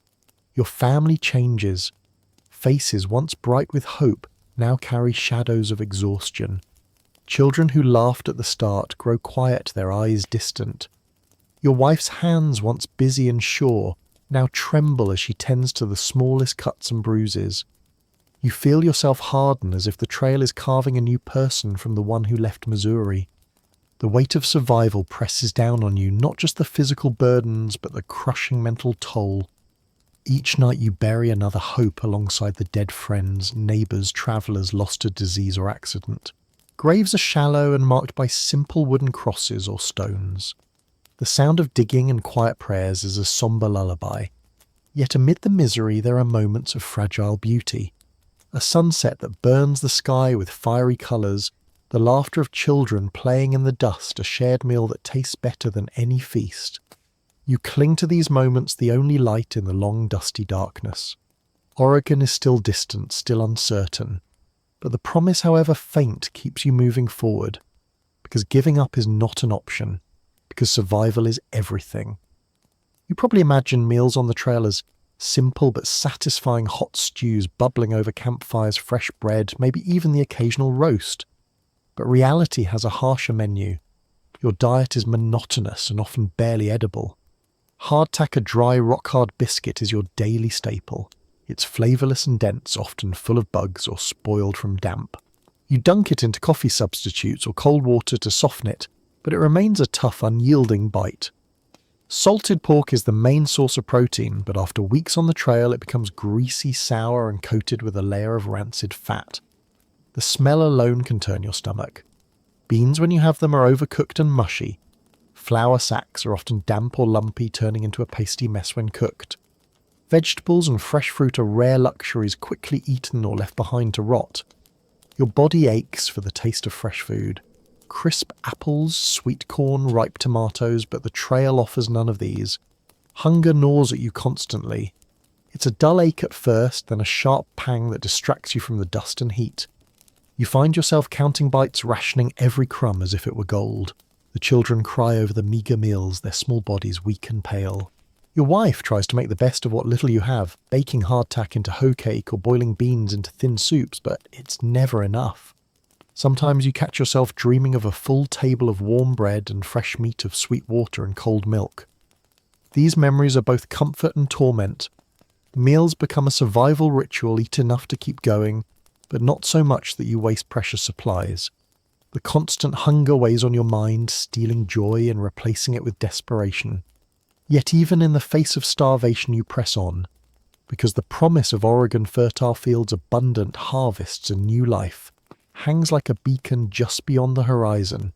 Your family changes. Faces once bright with hope now carry shadows of exhaustion. Children who laughed at the start grow quiet, their eyes distant. Your wife's hands, once busy and sure, now tremble as she tends to the smallest cuts and bruises. You feel yourself harden as if the trail is carving a new person from the one who left Missouri. The weight of survival presses down on you, not just the physical burdens, but the crushing mental toll. Each night you bury another hope alongside the dead friends, neighbours, travellers lost to disease or accident. Graves are shallow and marked by simple wooden crosses or stones. The sound of digging and quiet prayers is a sombre lullaby. Yet amid the misery there are moments of fragile beauty. A sunset that burns the sky with fiery colours, the laughter of children playing in the dust, a shared meal that tastes better than any feast. You cling to these moments, the only light in the long dusty darkness. Oregon is still distant, still uncertain. But the promise, however faint, keeps you moving forward. Because giving up is not an option. Because survival is everything. You probably imagine meals on the trail as simple but satisfying hot stews bubbling over campfires, fresh bread, maybe even the occasional roast. But reality has a harsher menu. Your diet is monotonous and often barely edible. Hardtack, a dry, rock-hard biscuit, is your daily staple. It's flavourless and dense, often full of bugs or spoiled from damp. You dunk it into coffee substitutes or cold water to soften it, but it remains a tough, unyielding bite. Salted pork is the main source of protein, but after weeks on the trail it becomes greasy, sour, and coated with a layer of rancid fat. The smell alone can turn your stomach. Beans, when you have them, are overcooked and mushy. Flour sacks are often damp or lumpy, turning into a pasty mess when cooked. Vegetables and fresh fruit are rare luxuries, quickly eaten or left behind to rot. Your body aches for the taste of fresh food. Crisp apples, sweet corn, ripe tomatoes, but the trail offers none of these. Hunger gnaws at you constantly. It's a dull ache at first, then a sharp pang that distracts you from the dust and heat. You find yourself counting bites, rationing every crumb as if it were gold. The children cry over the meagre meals, their small bodies weak and pale. Your wife tries to make the best of what little you have, baking hardtack into hoe cake or boiling beans into thin soups, but it's never enough. Sometimes you catch yourself dreaming of a full table of warm bread and fresh meat of sweet water and cold milk. These memories are both comfort and torment. Meals become a survival ritual, eat enough to keep going, but not so much that you waste precious supplies. The constant hunger weighs on your mind, stealing joy and replacing it with desperation. Yet even in the face of starvation you press on, because the promise of Oregon fertile fields, abundant harvests and new life hangs like a beacon just beyond the horizon.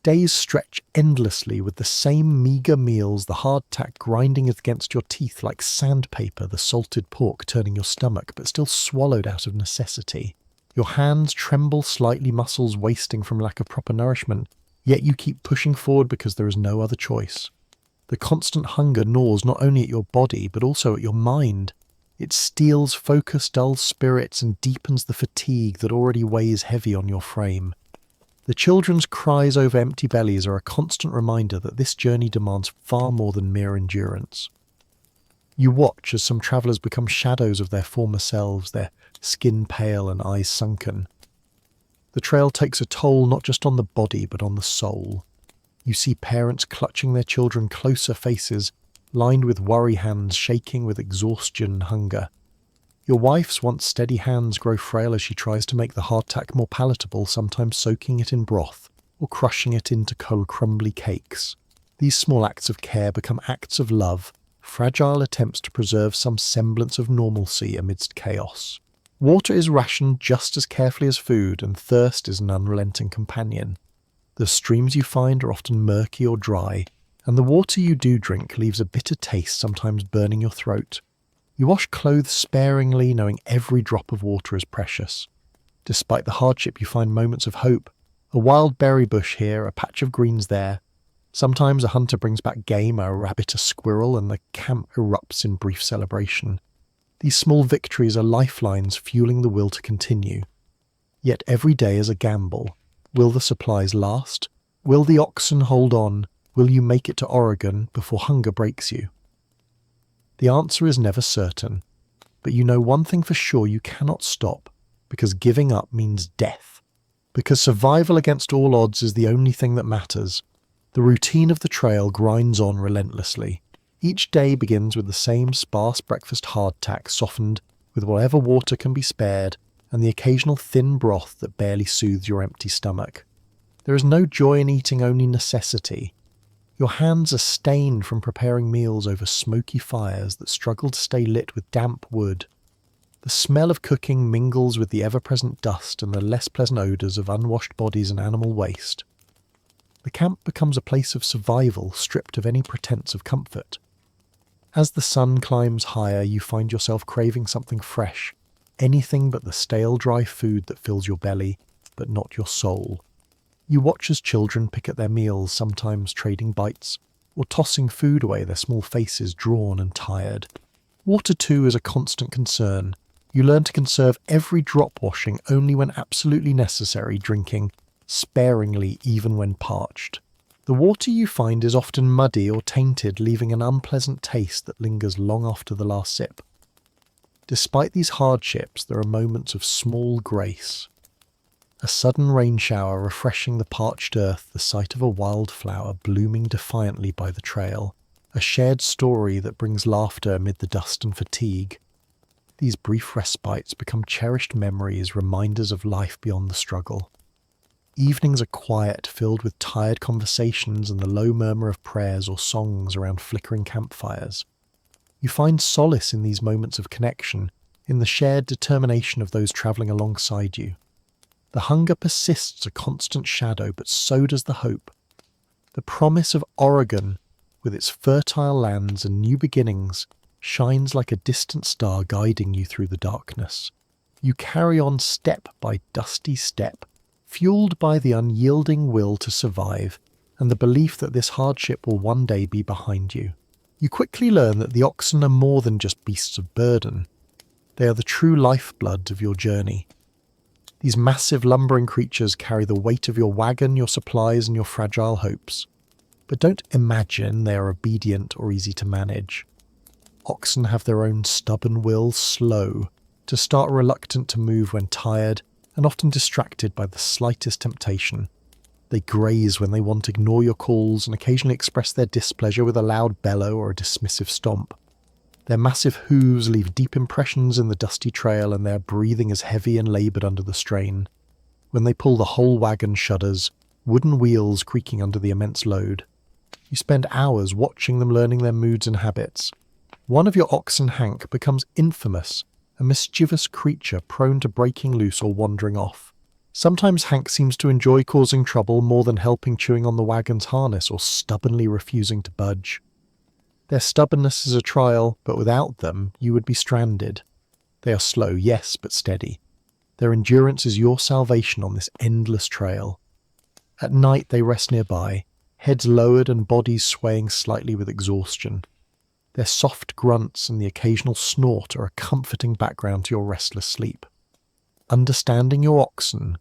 Days stretch endlessly with the same meagre meals, the hardtack grinding against your teeth like sandpaper, the salted pork turning your stomach but still swallowed out of necessity. Your hands tremble slightly, muscles wasting from lack of proper nourishment, yet you keep pushing forward because there is no other choice. The constant hunger gnaws not only at your body, but also at your mind. It steals focus, dulls spirits, and deepens the fatigue that already weighs heavy on your frame. The children's cries over empty bellies are a constant reminder that this journey demands far more than mere endurance. You watch as some travellers become shadows of their former selves, their skin pale and eyes sunken. The trail takes a toll not just on the body, but on the soul. You see parents clutching their children, closer faces lined with worry, hands shaking with exhaustion and hunger. Your wife's once steady hands grow frail as she tries to make the hardtack more palatable, sometimes soaking it in broth or crushing it into crumbly cakes. These small acts of care become acts of love, fragile attempts to preserve some semblance of normalcy amidst chaos. Water is rationed just as carefully as food, and thirst is an unrelenting companion. The streams you find are often murky or dry, and the water you do drink leaves a bitter taste, sometimes burning your throat. You wash clothes sparingly, knowing every drop of water is precious. Despite the hardship, you find moments of hope. A wild berry bush here, a patch of greens there. Sometimes a hunter brings back game, a rabbit, a squirrel, and the camp erupts in brief celebration. These small victories are lifelines fueling the will to continue. Yet every day is a gamble. Will the supplies last? Will the oxen hold on? Will you make it to Oregon before hunger breaks you? The answer is never certain, but you know one thing for sure: you cannot stop, because giving up means death. Because survival against all odds is the only thing that matters. The routine of the trail grinds on relentlessly. Each day begins with the same sparse breakfast hardtack, softened with whatever water can be spared, and the occasional thin broth that barely soothes your empty stomach. There is no joy in eating, only necessity. Your hands are stained from preparing meals over smoky fires that struggle to stay lit with damp wood. The smell of cooking mingles with the ever-present dust and the less pleasant odours of unwashed bodies and animal waste. The camp becomes a place of survival, stripped of any pretense of comfort. As the sun climbs higher, you find yourself craving something fresh, anything but the stale, dry food that fills your belly, but not your soul. You watch as children pick at their meals, sometimes trading bites, or tossing food away, their small faces drawn and tired. Water, too, is a constant concern. You learn to conserve every drop, washing only when absolutely necessary, drinking sparingly even when parched. The water you find is often muddy or tainted, leaving an unpleasant taste that lingers long after the last sip. Despite these hardships, there are moments of small grace. A sudden rain shower refreshing the parched earth, the sight of a wildflower blooming defiantly by the trail, a shared story that brings laughter amid the dust and fatigue. These brief respites become cherished memories, reminders of life beyond the struggle. Evenings are quiet, filled with tired conversations and the low murmur of prayers or songs around flickering campfires. You find solace in these moments of connection, in the shared determination of those travelling alongside you. The hunger persists, a constant shadow, but so does the hope. The promise of Oregon, with its fertile lands and new beginnings, shines like a distant star guiding you through the darkness. You carry on step by dusty step, fueled by the unyielding will to survive and the belief that this hardship will one day be behind you. You quickly learn that the oxen are more than just beasts of burden. They are the true lifeblood of your journey. These massive lumbering creatures carry the weight of your wagon, your supplies, and your fragile hopes. But don't imagine they are obedient or easy to manage. Oxen have their own stubborn will, slow, to start reluctant to move when tired, and often distracted by the slightest temptation. They graze when they want to ignore your calls and occasionally express their displeasure with a loud bellow or a dismissive stomp. Their massive hooves leave deep impressions in the dusty trail, and their breathing is heavy and laboured under the strain. When they pull, the whole wagon shudders, wooden wheels creaking under the immense load. You spend hours watching them, learning their moods and habits. One of your oxen, Hank, becomes infamous, a mischievous creature prone to breaking loose or wandering off. Sometimes Hank seems to enjoy causing trouble more than helping, chewing on the wagon's harness or stubbornly refusing to budge. Their stubbornness is a trial, but without them you would be stranded. They are slow, yes, but steady. Their endurance is your salvation on this endless trail. At night they rest nearby, heads lowered and bodies swaying slightly with exhaustion. Their soft grunts and the occasional snort are a comforting background to your restless sleep. Understanding your oxen.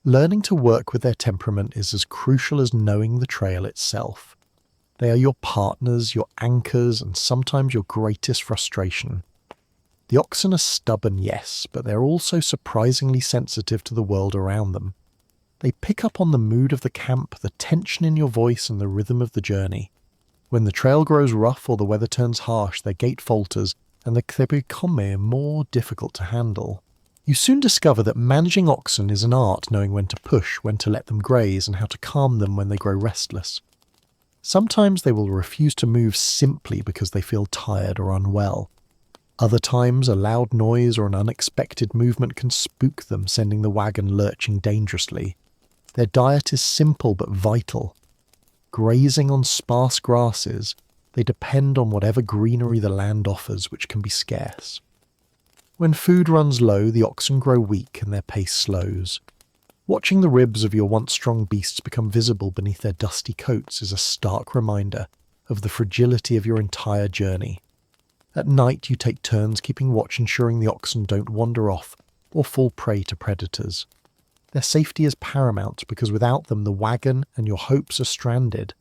Learning to work with their temperament is as crucial as knowing the trail itself. They are your partners, your anchors, and sometimes your greatest frustration. The oxen are stubborn, yes, but they're also surprisingly sensitive to the world around them. They pick up on the mood of the camp, the tension in your voice, and the rhythm of the journey. When the trail grows rough or the weather turns harsh, their gait falters, and they become more difficult to handle. You soon discover that managing oxen is an art, knowing when to push, when to let them graze, and how to calm them when they grow restless. Sometimes they will refuse to move simply because they feel tired or unwell. Other times, a loud noise or an unexpected movement can spook them, sending the wagon lurching dangerously. Their diet is simple but vital. Grazing on sparse grasses, they depend on whatever greenery the land offers, which can be scarce. When food runs low, the oxen grow weak and their pace slows. Watching the ribs of your once strong beasts become visible beneath their dusty coats is a stark reminder of the fragility of your entire journey. At night you take turns keeping watch, ensuring the oxen don't wander off or fall prey to predators. Their safety is paramount because without them the wagon and your hopes are stranded.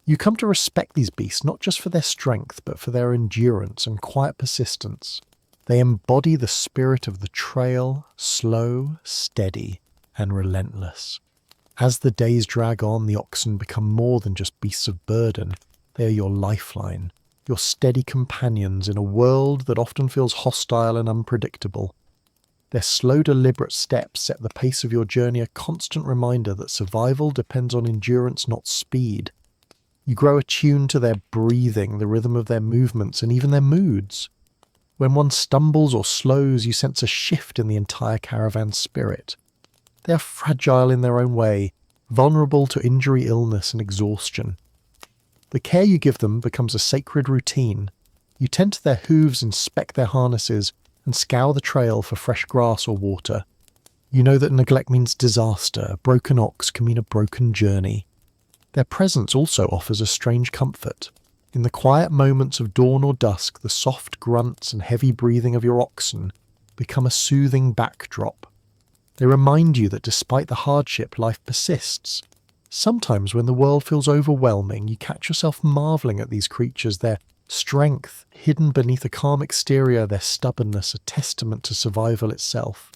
You come to respect these beasts not just for their strength but for their endurance and quiet persistence. They embody the spirit of the trail, slow, steady, and relentless. As the days drag on, the oxen become more than just beasts of burden. They are your lifeline, your steady companions in a world that often feels hostile and unpredictable. Their slow, deliberate steps set the pace of your journey, a constant reminder that survival depends on endurance, not speed. You grow attuned to their breathing, the rhythm of their movements, and even their moods. When one stumbles or slows, you sense a shift in the entire caravan's spirit. They are fragile in their own way, vulnerable to injury, illness, and exhaustion. The care you give them becomes a sacred routine. You tend to their hooves, inspect their harnesses, and scour the trail for fresh grass or water. You know that neglect means disaster. A broken ox can mean a broken journey. Their presence also offers a strange comfort. In the quiet moments of dawn or dusk, the soft grunts and heavy breathing of your oxen become a soothing backdrop. They remind you that despite the hardship, life persists. Sometimes when the world feels overwhelming, you catch yourself marvelling at these creatures, their strength hidden beneath a calm exterior, their stubbornness a testament to survival itself.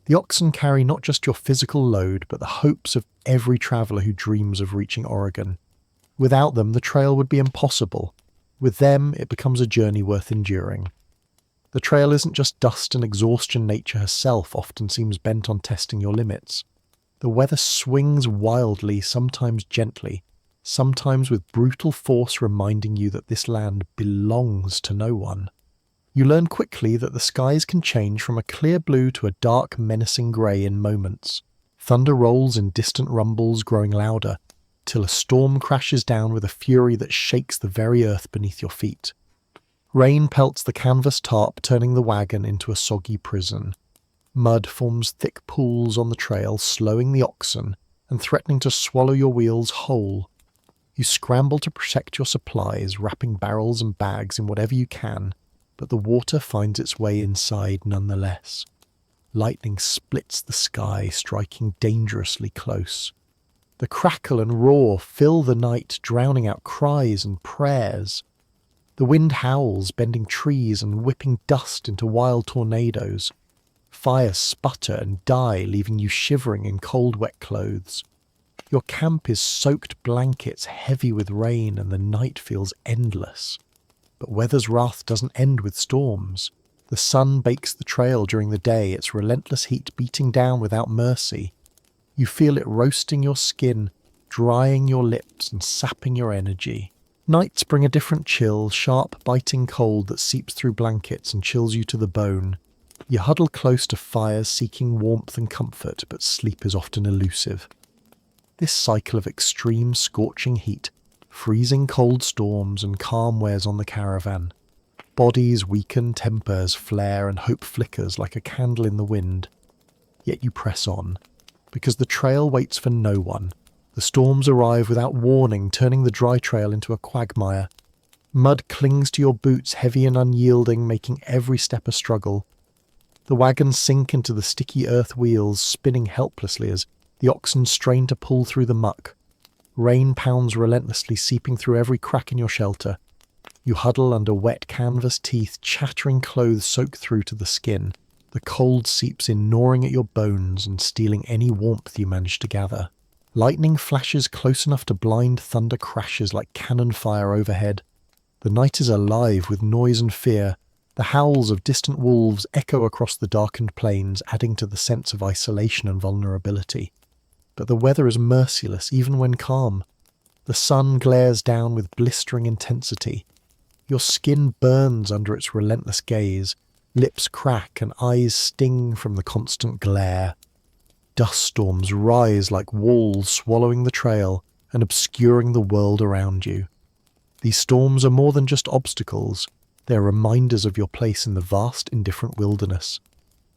The oxen carry not just your physical load, but the hopes of every traveller who dreams of reaching Oregon. Without them, the trail would be impossible. With them, it becomes a journey worth enduring. The trail isn't just dust and exhaustion. Nature herself often seems bent on testing your limits. The weather swings wildly, sometimes gently, sometimes with brutal force, reminding you that this land belongs to no one. You learn quickly that the skies can change from a clear blue to a dark, menacing grey in moments. Thunder rolls in distant rumbles, growing louder, till a storm crashes down with a fury that shakes the very earth beneath your feet. Rain pelts the canvas tarp, turning the wagon into a soggy prison. Mud forms thick pools on the trail, slowing the oxen and threatening to swallow your wheels whole. You scramble to protect your supplies, wrapping barrels and bags in whatever you can, but the water finds its way inside nonetheless. Lightning splits the sky, striking dangerously close. The crackle and roar fill the night, drowning out cries and prayers. The wind howls, bending trees and whipping dust into wild tornadoes. Fires sputter and die, leaving you shivering in cold, wet clothes. Your camp is soaked blankets, heavy with rain, and the night feels endless. But weather's wrath doesn't end with storms. The sun bakes the trail during the day, its relentless heat beating down without mercy. You feel it roasting your skin, drying your lips and sapping your energy. Nights bring a different chill, sharp, biting cold that seeps through blankets and chills you to the bone. You huddle close to fires, seeking warmth and comfort, but sleep is often elusive. This cycle of extreme, scorching heat, freezing cold storms, and calm wears on the caravan. Bodies weaken, tempers flare, and hope flickers like a candle in the wind. Yet you press on, because the trail waits for no one. The storms arrive without warning, turning the dry trail into a quagmire. Mud clings to your boots, heavy and unyielding, making every step a struggle. The wagons sink into the sticky earth wheels, spinning helplessly as the oxen strain to pull through the muck. Rain pounds relentlessly, seeping through every crack in your shelter. You huddle under wet canvas teeth, chattering clothes soak through to the skin. The cold seeps in, gnawing at your bones and stealing any warmth you manage to gather. Lightning flashes close enough to blind, thunder crashes like cannon fire overhead. The night is alive with noise and fear. The howls of distant wolves echo across the darkened plains, adding to the sense of isolation and vulnerability. But the weather is merciless even when calm. The sun glares down with blistering intensity. Your skin burns under its relentless gaze, lips crack and eyes sting from the constant glare. Dust storms rise like walls swallowing the trail and obscuring the world around you. These storms are more than just obstacles. They're reminders of your place in the vast, indifferent wilderness.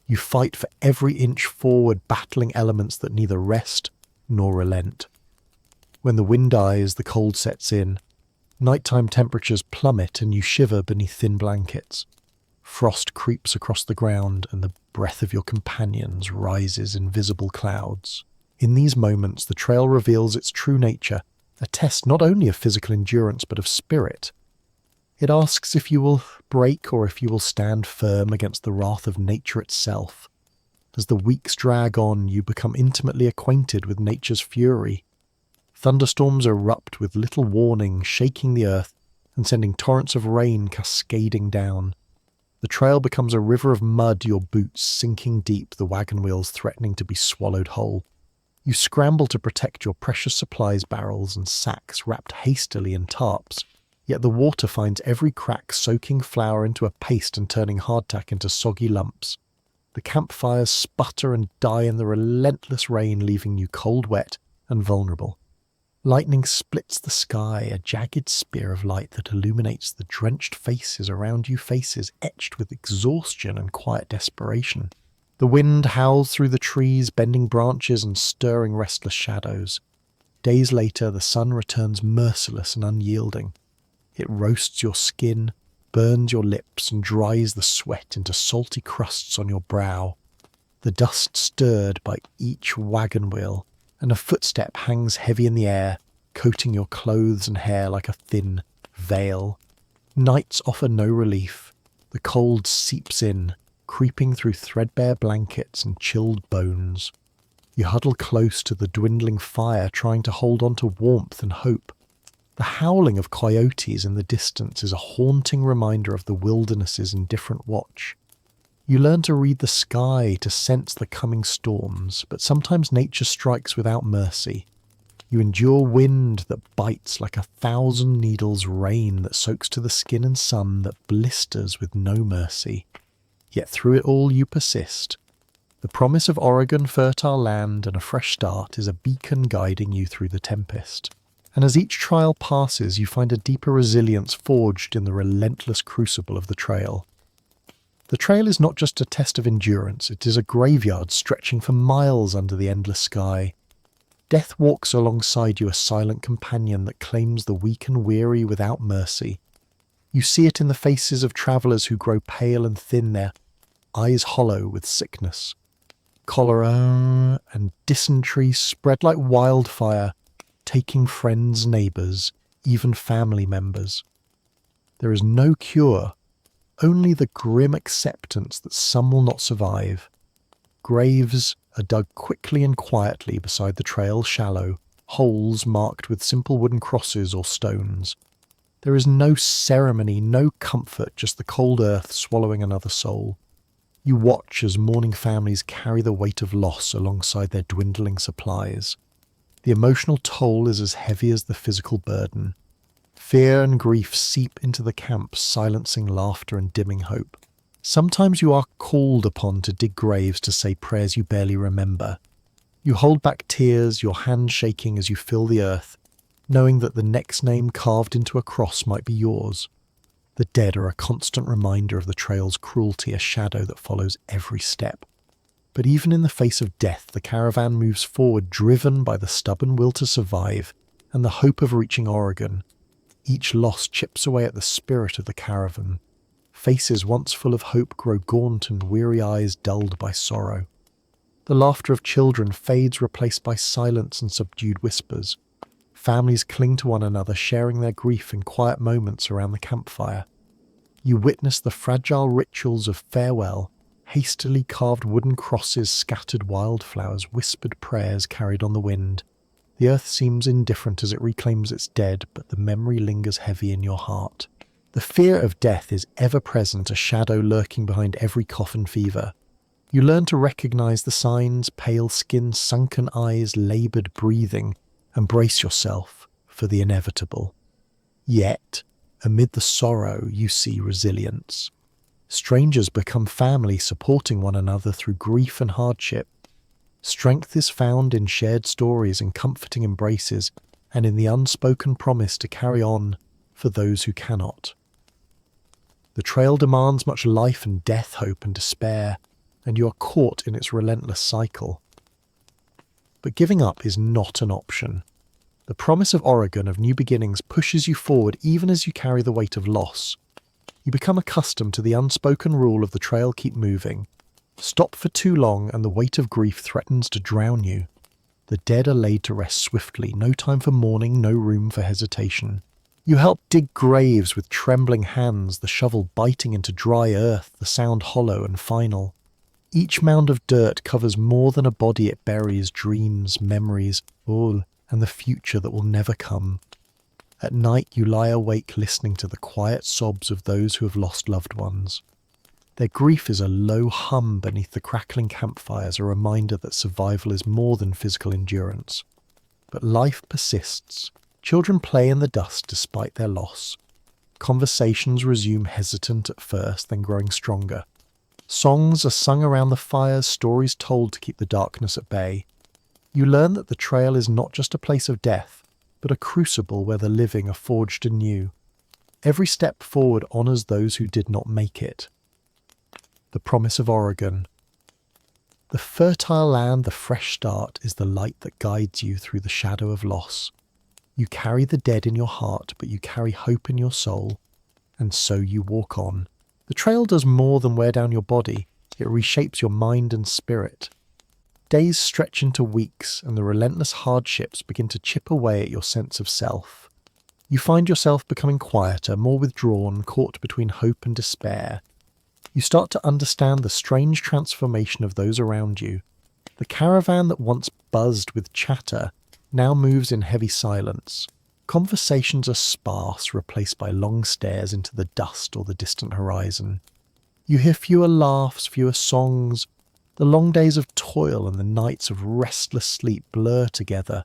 You fight for every inch forward, battling elements that neither rest nor relent. When the wind dies, the cold sets in. Nighttime temperatures plummet and you shiver beneath thin blankets. Frost creeps across the ground and the breath of your companions rises in visible clouds. In these moments, the trail reveals its true nature, a test not only of physical endurance but of spirit. It asks if you will break or if you will stand firm against the wrath of nature itself. As the weeks drag on, you become intimately acquainted with nature's fury. Thunderstorms erupt with little warning, shaking the earth and sending torrents of rain cascading down. The trail becomes a river of mud, your boots sinking deep, the wagon wheels threatening to be swallowed whole. You scramble to protect your precious supplies barrels and sacks wrapped hastily in tarps. Yet the water finds every crack, soaking flour into a paste and turning hardtack into soggy lumps. The campfires sputter and die in the relentless rain, leaving you cold, wet, and vulnerable. Lightning splits the sky, a jagged spear of light that illuminates the drenched faces around you, faces etched with exhaustion and quiet desperation. The wind howls through the trees, bending branches and stirring restless shadows. Days later, the sun returns merciless and unyielding. It roasts your skin, burns your lips, and dries the sweat into salty crusts on your brow. The dust stirred by each wagon wheel, and a footstep hangs heavy in the air, coating your clothes and hair like a thin veil. Nights offer no relief. The cold seeps in, creeping through threadbare blankets and chilled bones. You huddle close to the dwindling fire, trying to hold on to warmth and hope. The howling of coyotes in the distance is a haunting reminder of the wilderness's indifferent watch. You learn to read the sky, to sense the coming storms, but sometimes nature strikes without mercy. You endure wind that bites like 1,000 needles, rain that soaks to the skin, and sun that blisters with no mercy. Yet through it all you persist. The promise of Oregon, fertile land, and a fresh start is a beacon guiding you through the tempest. And as each trial passes, you find a deeper resilience forged in the relentless crucible of the trail. The trail is not just a test of endurance, it is a graveyard stretching for miles under the endless sky. Death walks alongside you, a silent companion that claims the weak and weary without mercy. You see it in the faces of travellers who grow pale and thin, their eyes hollow with sickness. Cholera and dysentery spread like wildfire, taking friends, neighbours, even family members. There is no cure, only the grim acceptance that some will not survive. Graves are dug quickly and quietly beside the trail, shallow, holes marked with simple wooden crosses or stones. There is no ceremony, no comfort, just the cold earth swallowing another soul. You watch as mourning families carry the weight of loss alongside their dwindling supplies. The emotional toll is as heavy as the physical burden. Fear and grief seep into the camp, silencing laughter and dimming hope. Sometimes you are called upon to dig graves, to say prayers you barely remember. You hold back tears, your hand shaking as you fill the earth, knowing that the next name carved into a cross might be yours. The dead are a constant reminder of the trail's cruelty, a shadow that follows every step. But even in the face of death, the caravan moves forward, driven by the stubborn will to survive and the hope of reaching Oregon. Each loss chips away at the spirit of the caravan. Faces once full of hope grow gaunt and weary eyes dulled by sorrow. The laughter of children fades, replaced by silence and subdued whispers. Families cling to one another, sharing their grief in quiet moments around the campfire. You witness the fragile rituals of farewell, hastily carved wooden crosses, scattered wildflowers, whispered prayers carried on the wind. The earth seems indifferent as it reclaims its dead, but the memory lingers heavy in your heart. The fear of death is ever present, a shadow lurking behind every cough and fever. You learn to recognize the signs: pale skin, sunken eyes, labored breathing, and brace yourself for the inevitable. Yet, amid the sorrow, you see resilience. Strangers become family, supporting one another through grief and hardship. Strength is found in shared stories and comforting embraces, and in the unspoken promise to carry on for those who cannot. The trail demands much life and death, hope and despair, and you are caught in its relentless cycle. But giving up is not an option. The promise of Oregon, of new beginnings, pushes you forward even as you carry the weight of loss. You become accustomed to the unspoken rule of the trail: keep moving. Stop for too long and the weight of grief threatens to drown you. The dead are laid to rest swiftly, no time for mourning, no room for hesitation. You help dig graves with trembling hands, the shovel biting into dry earth, the sound hollow and final. Each mound of dirt covers more than a body. It buries dreams, memories, all, and the future that will never come. At night you lie awake listening to the quiet sobs of those who have lost loved ones. Their grief is a low hum beneath the crackling campfires, a reminder that survival is more than physical endurance. But life persists. Children play in the dust despite their loss. Conversations resume, hesitant at first, then growing stronger. Songs are sung around the fires, stories told to keep the darkness at bay. You learn that the trail is not just a place of death, but a crucible where the living are forged anew. Every step forward honors those who did not make it. The promise of Oregon. The fertile land, the fresh start, is the light that guides you through the shadow of loss. You carry the dead in your heart, but you carry hope in your soul, and so you walk on. The trail does more than wear down your body. It reshapes your mind and spirit. Days stretch into weeks, and the relentless hardships begin to chip away at your sense of self. You find yourself becoming quieter, more withdrawn, caught between hope and despair. You start to understand the strange transformation of those around you. The caravan that once buzzed with chatter now moves in heavy silence. Conversations are sparse, replaced by long stares into the dust or the distant horizon. You hear fewer laughs, fewer songs. The long days of toil and the nights of restless sleep blur together.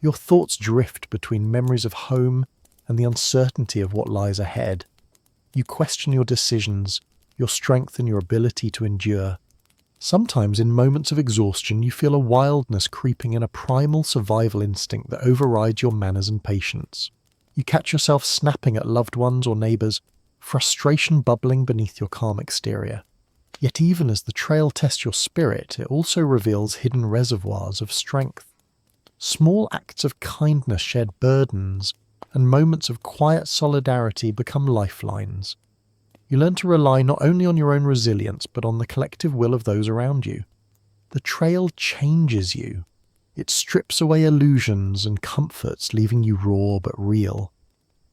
Your thoughts drift between memories of home and the uncertainty of what lies ahead. You question your decisions, your strength and your ability to endure. Sometimes in moments of exhaustion you feel a wildness creeping in, a primal survival instinct that overrides your manners and patience. You catch yourself snapping at loved ones or neighbours, frustration bubbling beneath your calm exterior. Yet even as the trail tests your spirit, it also reveals hidden reservoirs of strength. Small acts of kindness, shared burdens, and moments of quiet solidarity become lifelines. You learn to rely not only on your own resilience, but on the collective will of those around you. The trail changes you. It strips away illusions and comforts, leaving you raw but real.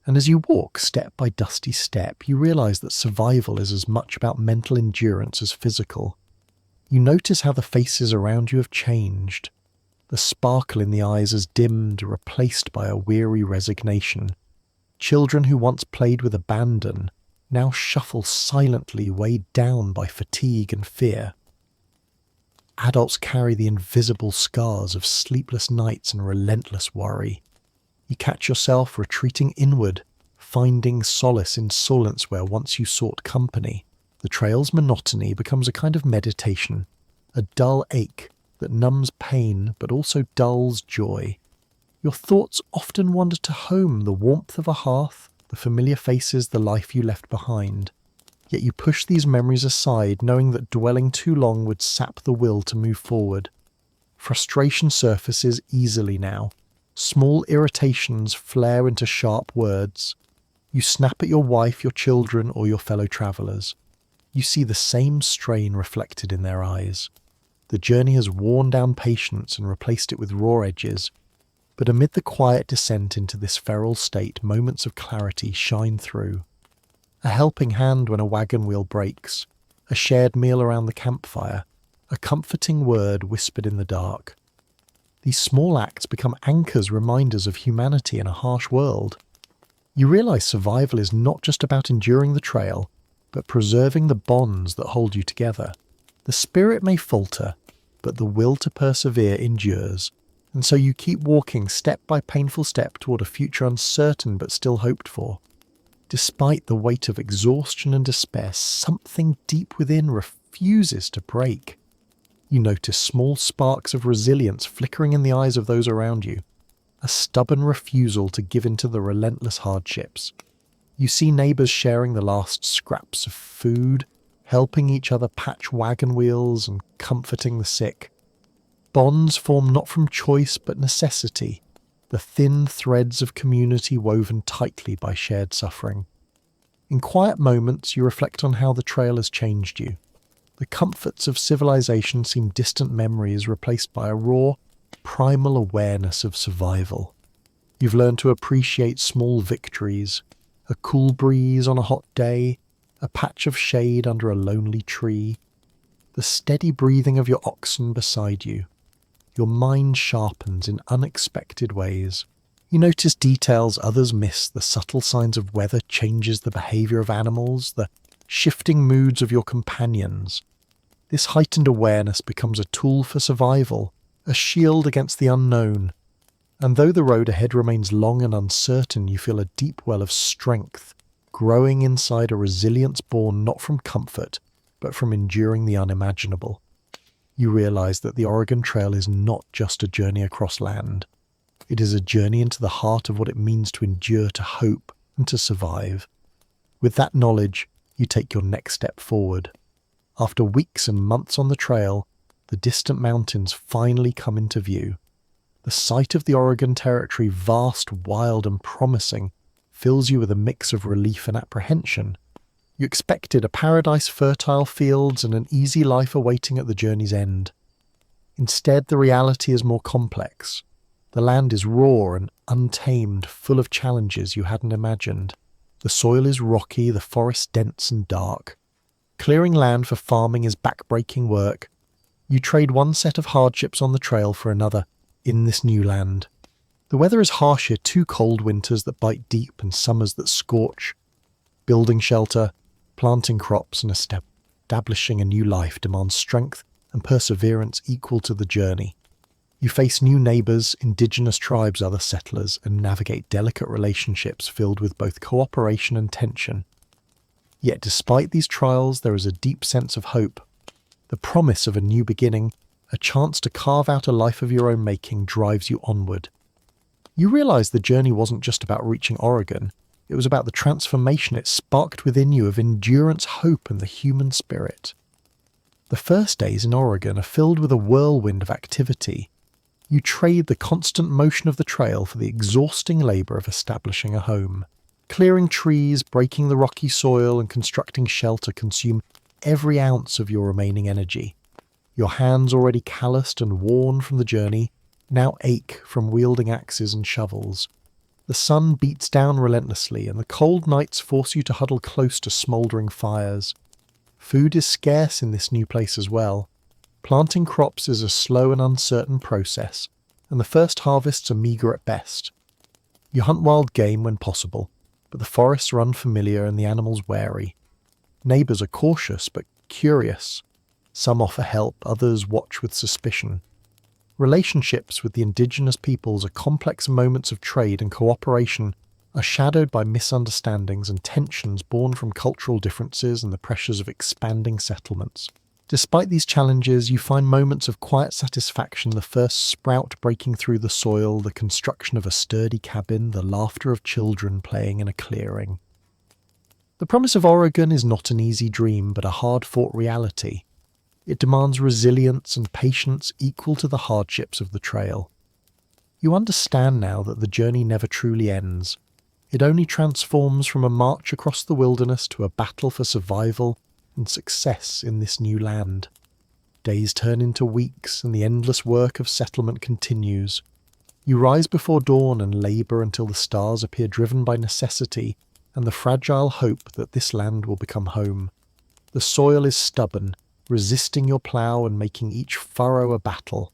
And as you walk step by dusty step, you realize that survival is as much about mental endurance as physical. You notice how the faces around you have changed. The sparkle in the eyes has dimmed, replaced by a weary resignation. Children who once played with abandon now shuffle silently, weighed down by fatigue and fear. Adults carry the invisible scars of sleepless nights and relentless worry. You catch yourself retreating inward, finding solace in silence where once you sought company. The trail's monotony becomes a kind of meditation, a dull ache that numbs pain but also dulls joy. Your thoughts often wander to home, the warmth of a hearth, the familiar faces, the life you left behind. Yet you push these memories aside, knowing that dwelling too long would sap the will to move forward. Frustration surfaces easily now. Small irritations flare into sharp words. You snap at your wife, your children, or your fellow travellers. You see the same strain reflected in their eyes. The journey has worn down patience and replaced it with raw edges. But amid the quiet descent into this feral state, moments of clarity shine through. A helping hand when a wagon wheel breaks, a shared meal around the campfire, a comforting word whispered in the dark. These small acts become anchors, reminders of humanity in a harsh world. You realize survival is not just about enduring the trail, but preserving the bonds that hold you together. The spirit may falter, but the will to persevere endures, and so you keep walking step by painful step toward a future uncertain but still hoped for. Despite the weight of exhaustion and despair, something deep within refuses to break. You notice small sparks of resilience flickering in the eyes of those around you, a stubborn refusal to give in to the relentless hardships. You see neighbours sharing the last scraps of food, helping each other patch wagon wheels and comforting the sick. Bonds form not from choice but necessity, the thin threads of community woven tightly by shared suffering. In quiet moments, you reflect on how the trail has changed you. The comforts of civilization seem distant memories replaced by a raw, primal awareness of survival. You've learned to appreciate small victories, a cool breeze on a hot day, a patch of shade under a lonely tree, the steady breathing of your oxen beside you. Your mind sharpens in unexpected ways. You notice details others miss, the subtle signs of weather changes, the behavior of animals, the shifting moods of your companions. This heightened awareness becomes a tool for survival, a shield against the unknown. And though the road ahead remains long and uncertain, you feel a deep well of strength growing inside a resilience born not from comfort, but from enduring the unimaginable. You realize that the Oregon Trail is not just a journey across land. It is a journey into the heart of what it means to endure, to hope, and to survive. With that knowledge, you take your next step forward. After weeks and months on the trail, the distant mountains finally come into view. The sight of the Oregon Territory, vast, wild, and promising, fills you with a mix of relief and apprehension. You expected a paradise, fertile fields, and an easy life awaiting at the journey's end. Instead, the reality is more complex. The land is raw and untamed, full of challenges you hadn't imagined. The soil is rocky, the forest dense and dark. Clearing land for farming is backbreaking work. You trade one set of hardships on the trail for another in this new land. The weather is harsh here, 2 cold winters that bite deep and summers that scorch. Building shelter, planting crops, and establishing a new life demands strength and perseverance equal to the journey. You face new neighbours, indigenous tribes, other settlers, and navigate delicate relationships filled with both cooperation and tension. Yet despite these trials, there is a deep sense of hope. The promise of a new beginning, a chance to carve out a life of your own making, drives you onward. You realize the journey wasn't just about reaching Oregon. It was about the transformation it sparked within you of endurance, hope, and the human spirit. The first days in Oregon are filled with a whirlwind of activity. You trade the constant motion of the trail for the exhausting labour of establishing a home. Clearing trees, breaking the rocky soil, and constructing shelter consume every ounce of your remaining energy. Your hands, already calloused and worn from the journey, now ache from wielding axes and shovels. The sun beats down relentlessly, and the cold nights force you to huddle close to smouldering fires. Food is scarce in this new place as well. Planting crops is a slow and uncertain process, and the first harvests are meagre at best. You hunt wild game when possible, but the forests are unfamiliar and the animals wary. Neighbours are cautious but curious. Some offer help, others watch with suspicion. Relationships with the indigenous peoples are complex moments of trade and cooperation, are shadowed by misunderstandings and tensions born from cultural differences and the pressures of expanding settlements. Despite these challenges, you find moments of quiet satisfaction, the first sprout breaking through the soil, the construction of a sturdy cabin, the laughter of children playing in a clearing. The promise of Oregon is not an easy dream, but a hard-fought reality. It demands resilience and patience equal to the hardships of the trail. You understand now that the journey never truly ends. It only transforms from a march across the wilderness to a battle for survival and success in this new land. Days turn into weeks, and the endless work of settlement continues. You rise before dawn and labour until the stars appear, driven by necessity and the fragile hope that this land will become home. The soil is stubborn, resisting your plough and making each furrow a battle.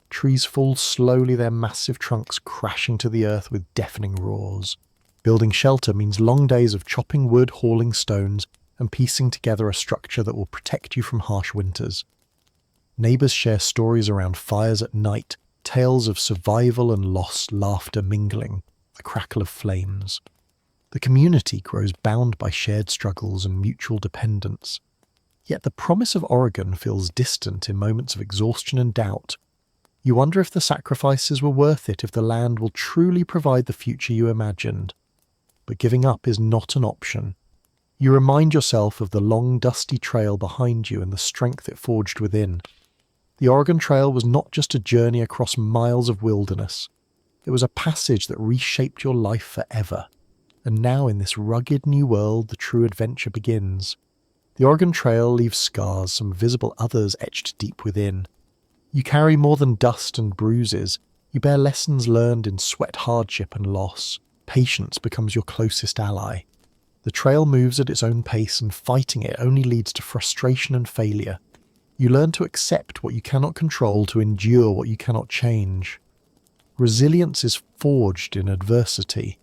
Trees fall slowly, their massive trunks crashing to the earth with deafening roars. Building shelter means long days of chopping wood, hauling stones, and piecing together a structure that will protect you from harsh winters. Neighbours share stories around fires at night, tales of survival and loss, laughter mingling, the crackle of flames. The community grows bound by shared struggles and mutual dependence. Yet the promise of Oregon feels distant in moments of exhaustion and doubt. You wonder if the sacrifices were worth it, if the land will truly provide the future you imagined. But giving up is not an option. You remind yourself of the long, dusty trail behind you and the strength it forged within. The Oregon Trail was not just a journey across miles of wilderness. It was a passage that reshaped your life forever. And now in this rugged new world, the true adventure begins. The Oregon Trail leaves scars, some visible, others etched deep within. You carry more than dust and bruises. You bear lessons learned in sweat, hardship and loss. Patience becomes your closest ally. The trail moves at its own pace, and fighting it only leads to frustration and failure. You learn to accept what you cannot control, to endure what you cannot change. Resilience is forged in adversity.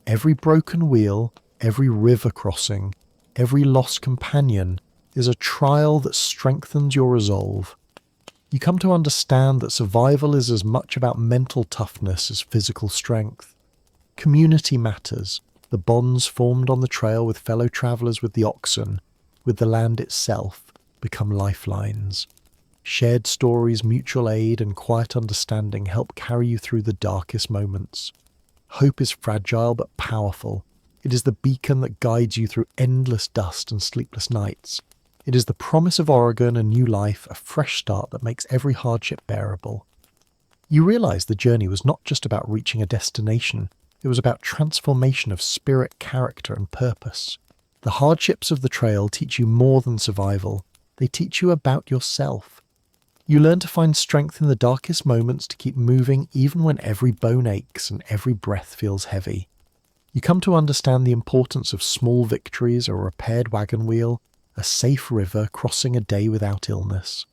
Every broken wheel, every river crossing, every lost companion is a trial that strengthens your resolve. You come to understand that survival is as much about mental toughness as physical strength. Community matters. The bonds formed on the trail with fellow travellers, with the oxen, with the land itself, become lifelines. Shared stories, mutual aid, and quiet understanding help carry you through the darkest moments. Hope is fragile but powerful. It is the beacon that guides you through endless dust and sleepless nights. It is the promise of Oregon, a new life, a fresh start that makes every hardship bearable. You realize the journey was not just about reaching a destination. It was about transformation of spirit, character, and purpose. The hardships of the trail teach you more than survival. They teach you about yourself. You learn to find strength in the darkest moments, to keep moving even when every bone aches and every breath feels heavy. You come to understand the importance of small victories, a repaired wagon wheel, a safe river, crossing a day without illness.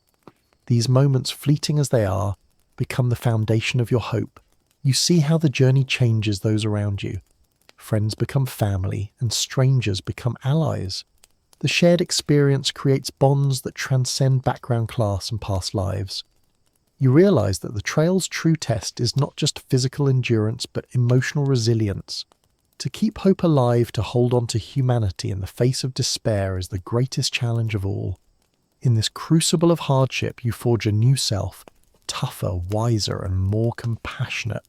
These moments, fleeting as they are, become the foundation of your hope. You see how the journey changes those around you. Friends become family, and strangers become allies. The shared experience creates bonds that transcend background, class, and past lives. You realize that the trail's true test is not just physical endurance, but emotional resilience. To keep hope alive, to hold on to humanity in the face of despair, is the greatest challenge of all. In this crucible of hardship, you forge a new self, tougher, wiser, and more compassionate.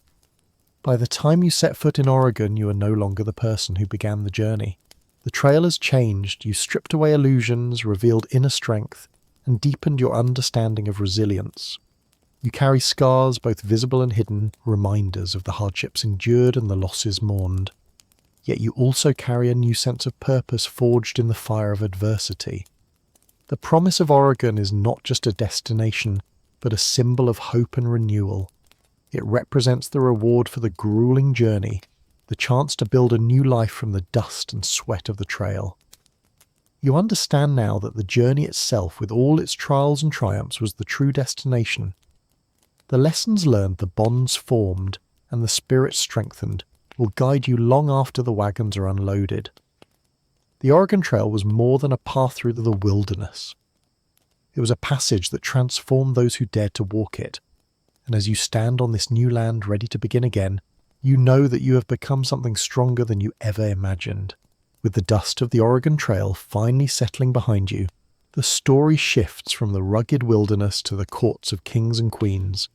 By the time you set foot in Oregon, you are no longer the person who began the journey. The trail has changed. You stripped away illusions, revealed inner strength, and deepened your understanding of resilience. You carry scars, both visible and hidden, reminders of the hardships endured and the losses mourned. Yet you also carry a new sense of purpose forged in the fire of adversity. The promise of Oregon is not just a destination, but a symbol of hope and renewal. It represents the reward for the grueling journey, the chance to build a new life from the dust and sweat of the trail. You understand now that the journey itself, with all its trials and triumphs, was the true destination. The lessons learned, the bonds formed, and the spirit strengthened will guide you long after the wagons are unloaded. The Oregon Trail was more than a path through the wilderness. It was a passage that transformed those who dared to walk it. And as you stand on this new land ready to begin again, you know that you have become something stronger than you ever imagined. With the dust of the Oregon Trail finally settling behind you, the story shifts from the rugged wilderness to the courts of kings and queens.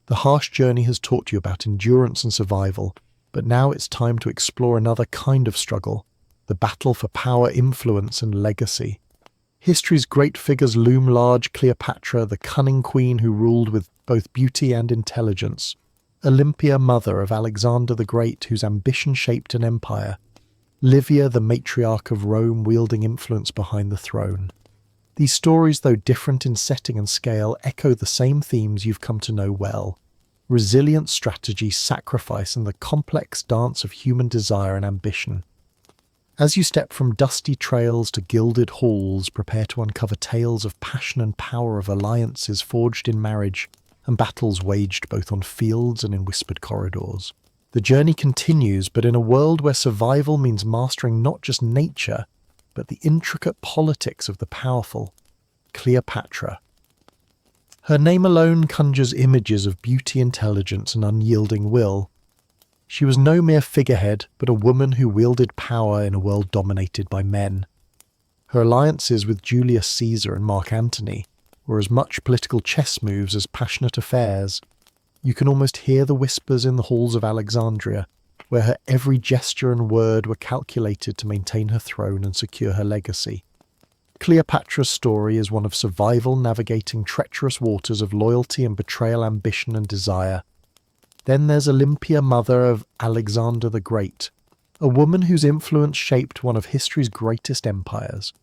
The harsh journey has taught you about endurance and survival, but now it's time to explore another kind of struggle, the battle for power, influence, and legacy. History's great figures loom large: Cleopatra, the cunning queen who ruled with both beauty and intelligence; Olympia, mother of Alexander the Great, whose ambition shaped an empire; Livia, the matriarch of Rome, wielding influence behind the throne. These stories, though different in setting and scale, echo the same themes you've come to know well: resilience, strategy, sacrifice, and the complex dance of human desire and ambition. As you step from dusty trails to gilded halls, prepare to uncover tales of passion and power, of alliances forged in marriage, and battles waged both on fields and in whispered corridors. The journey continues, but in a world where survival means mastering not just nature, but the intricate politics of the powerful. Cleopatra. Her name alone conjures images of beauty, intelligence, and unyielding will. She was no mere figurehead, but a woman who wielded power in a world dominated by men. Her alliances with Julius Caesar and Mark Antony were as much political chess moves as passionate affairs. You can almost hear the whispers in the halls of Alexandria, where her every gesture and word were calculated to maintain her throne and secure her legacy. Cleopatra's story is one of survival navigating treacherous waters of loyalty and betrayal, ambition and desire. Then there's Olympia, mother of Alexander the Great, a woman whose influence shaped one of history's greatest empires.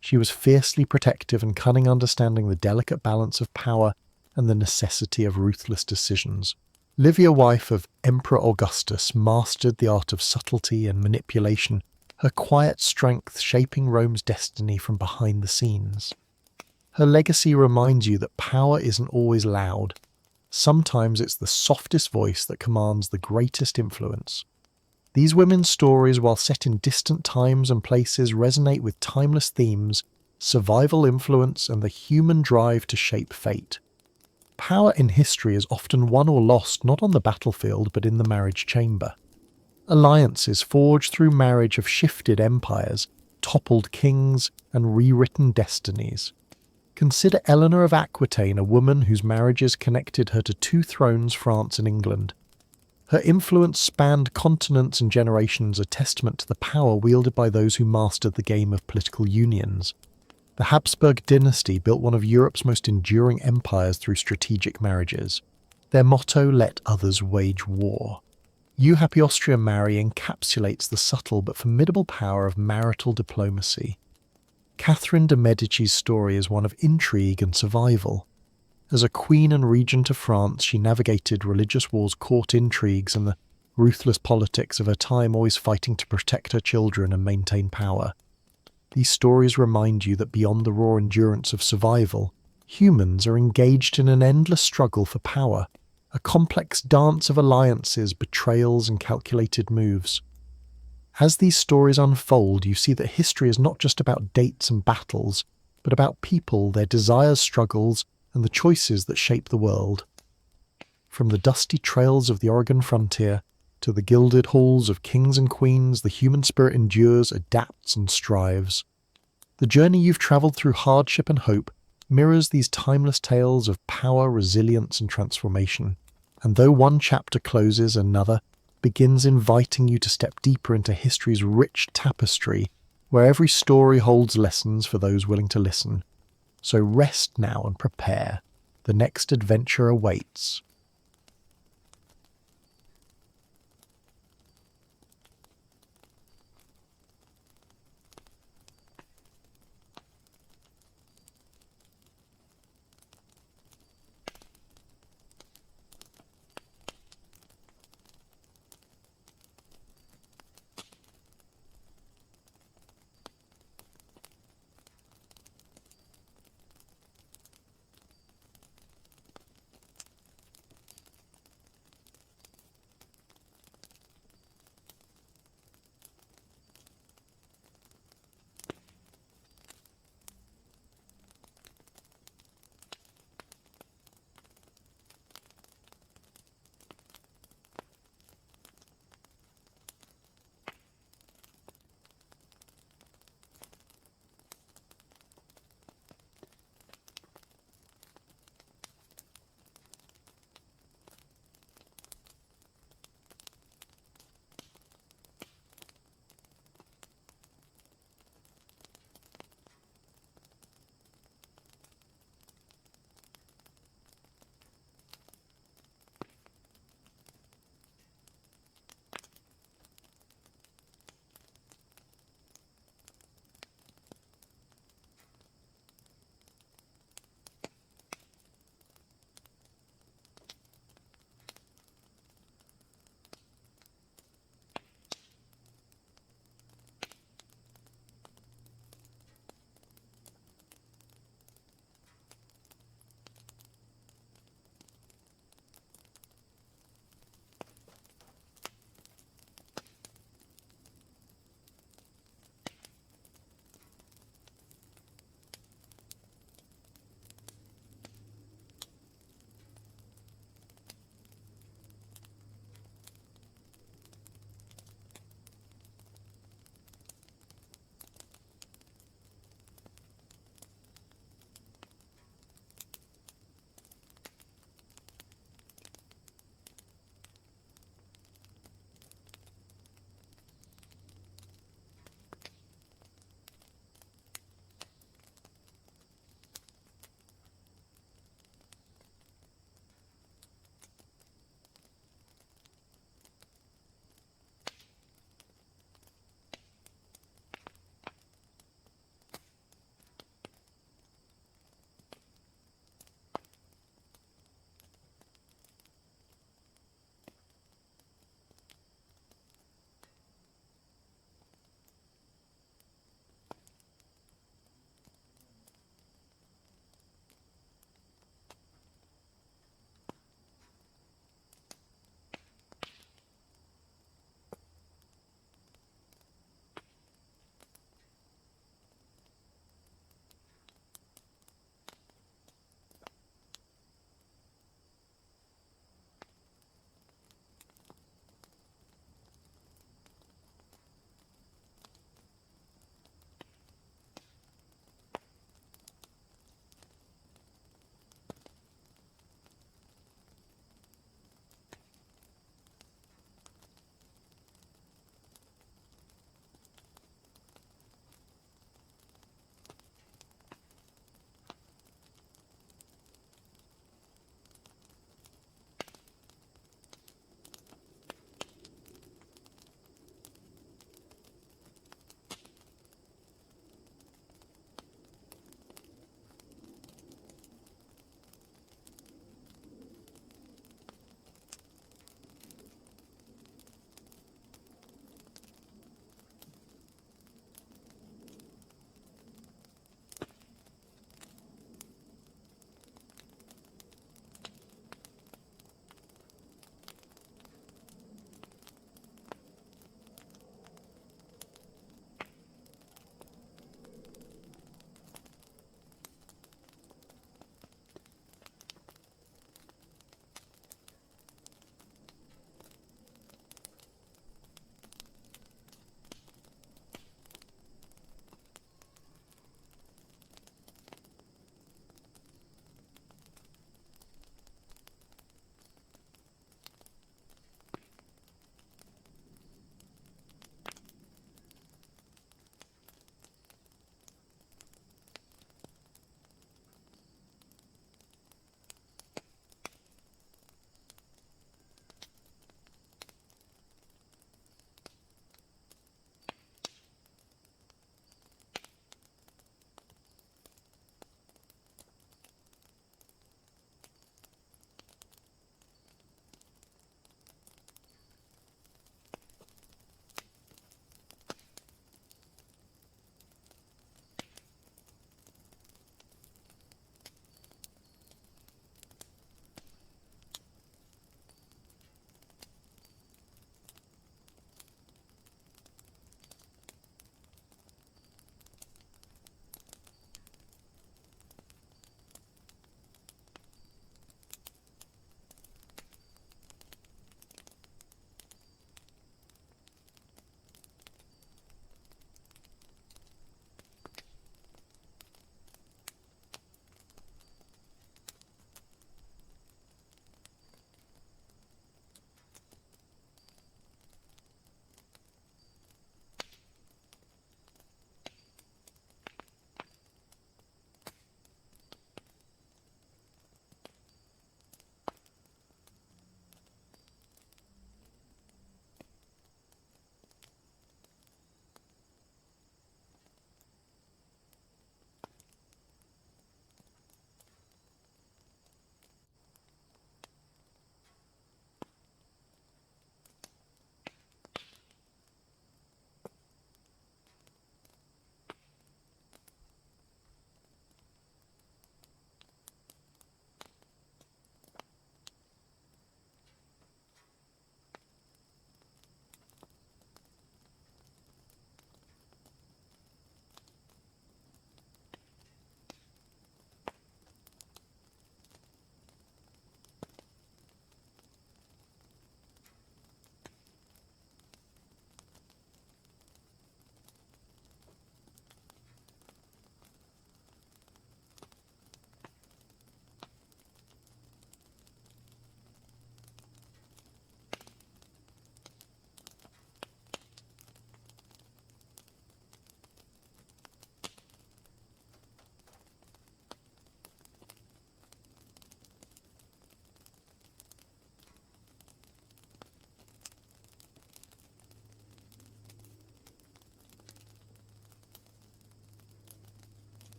She was fiercely protective and cunning, understanding the delicate balance of power and the necessity of ruthless decisions. Livia, wife of Emperor Augustus, mastered the art of subtlety and manipulation, her quiet strength shaping Rome's destiny from behind the scenes. Her legacy reminds you that power isn't always loud. Sometimes it's the softest voice that commands the greatest influence. These women's stories, while set in distant times and places, resonate with timeless themes, survival, influence, and the human drive to shape fate. Power in history is often won or lost not on the battlefield but in the marriage chamber. Alliances forged through marriage have shifted empires, toppled kings, and rewritten destinies. Consider Eleanor of Aquitaine, a woman whose marriages connected her to two thrones, France and England. Her influence spanned continents and generations, a testament to the power wielded by those who mastered the game of political unions. The Habsburg dynasty built one of Europe's most enduring empires through strategic marriages. Their motto, "Let others wage war." You Happy Austria Marry encapsulates the subtle but formidable power of marital diplomacy. Catherine de' Medici's story is one of intrigue and survival. As a queen and regent of France, she navigated religious wars, court intrigues, and the ruthless politics of her time, always fighting to protect her children and maintain power. These stories remind you that beyond the raw endurance of survival, humans are engaged in an endless struggle for power, a complex dance of alliances, betrayals, and calculated moves. As these stories unfold, you see that history is not just about dates and battles, but about people, their desires, struggles, and the choices that shape the world. From the dusty trails of the Oregon frontier to the gilded halls of kings and queens, the human spirit endures, adapts, and strives. The journey you've travelled through hardship and hope mirrors these timeless tales of power, resilience, and transformation. And though one chapter closes, another begins, inviting you to step deeper into history's rich tapestry, where every story holds lessons for those willing to listen. So rest now and prepare. The next adventure awaits.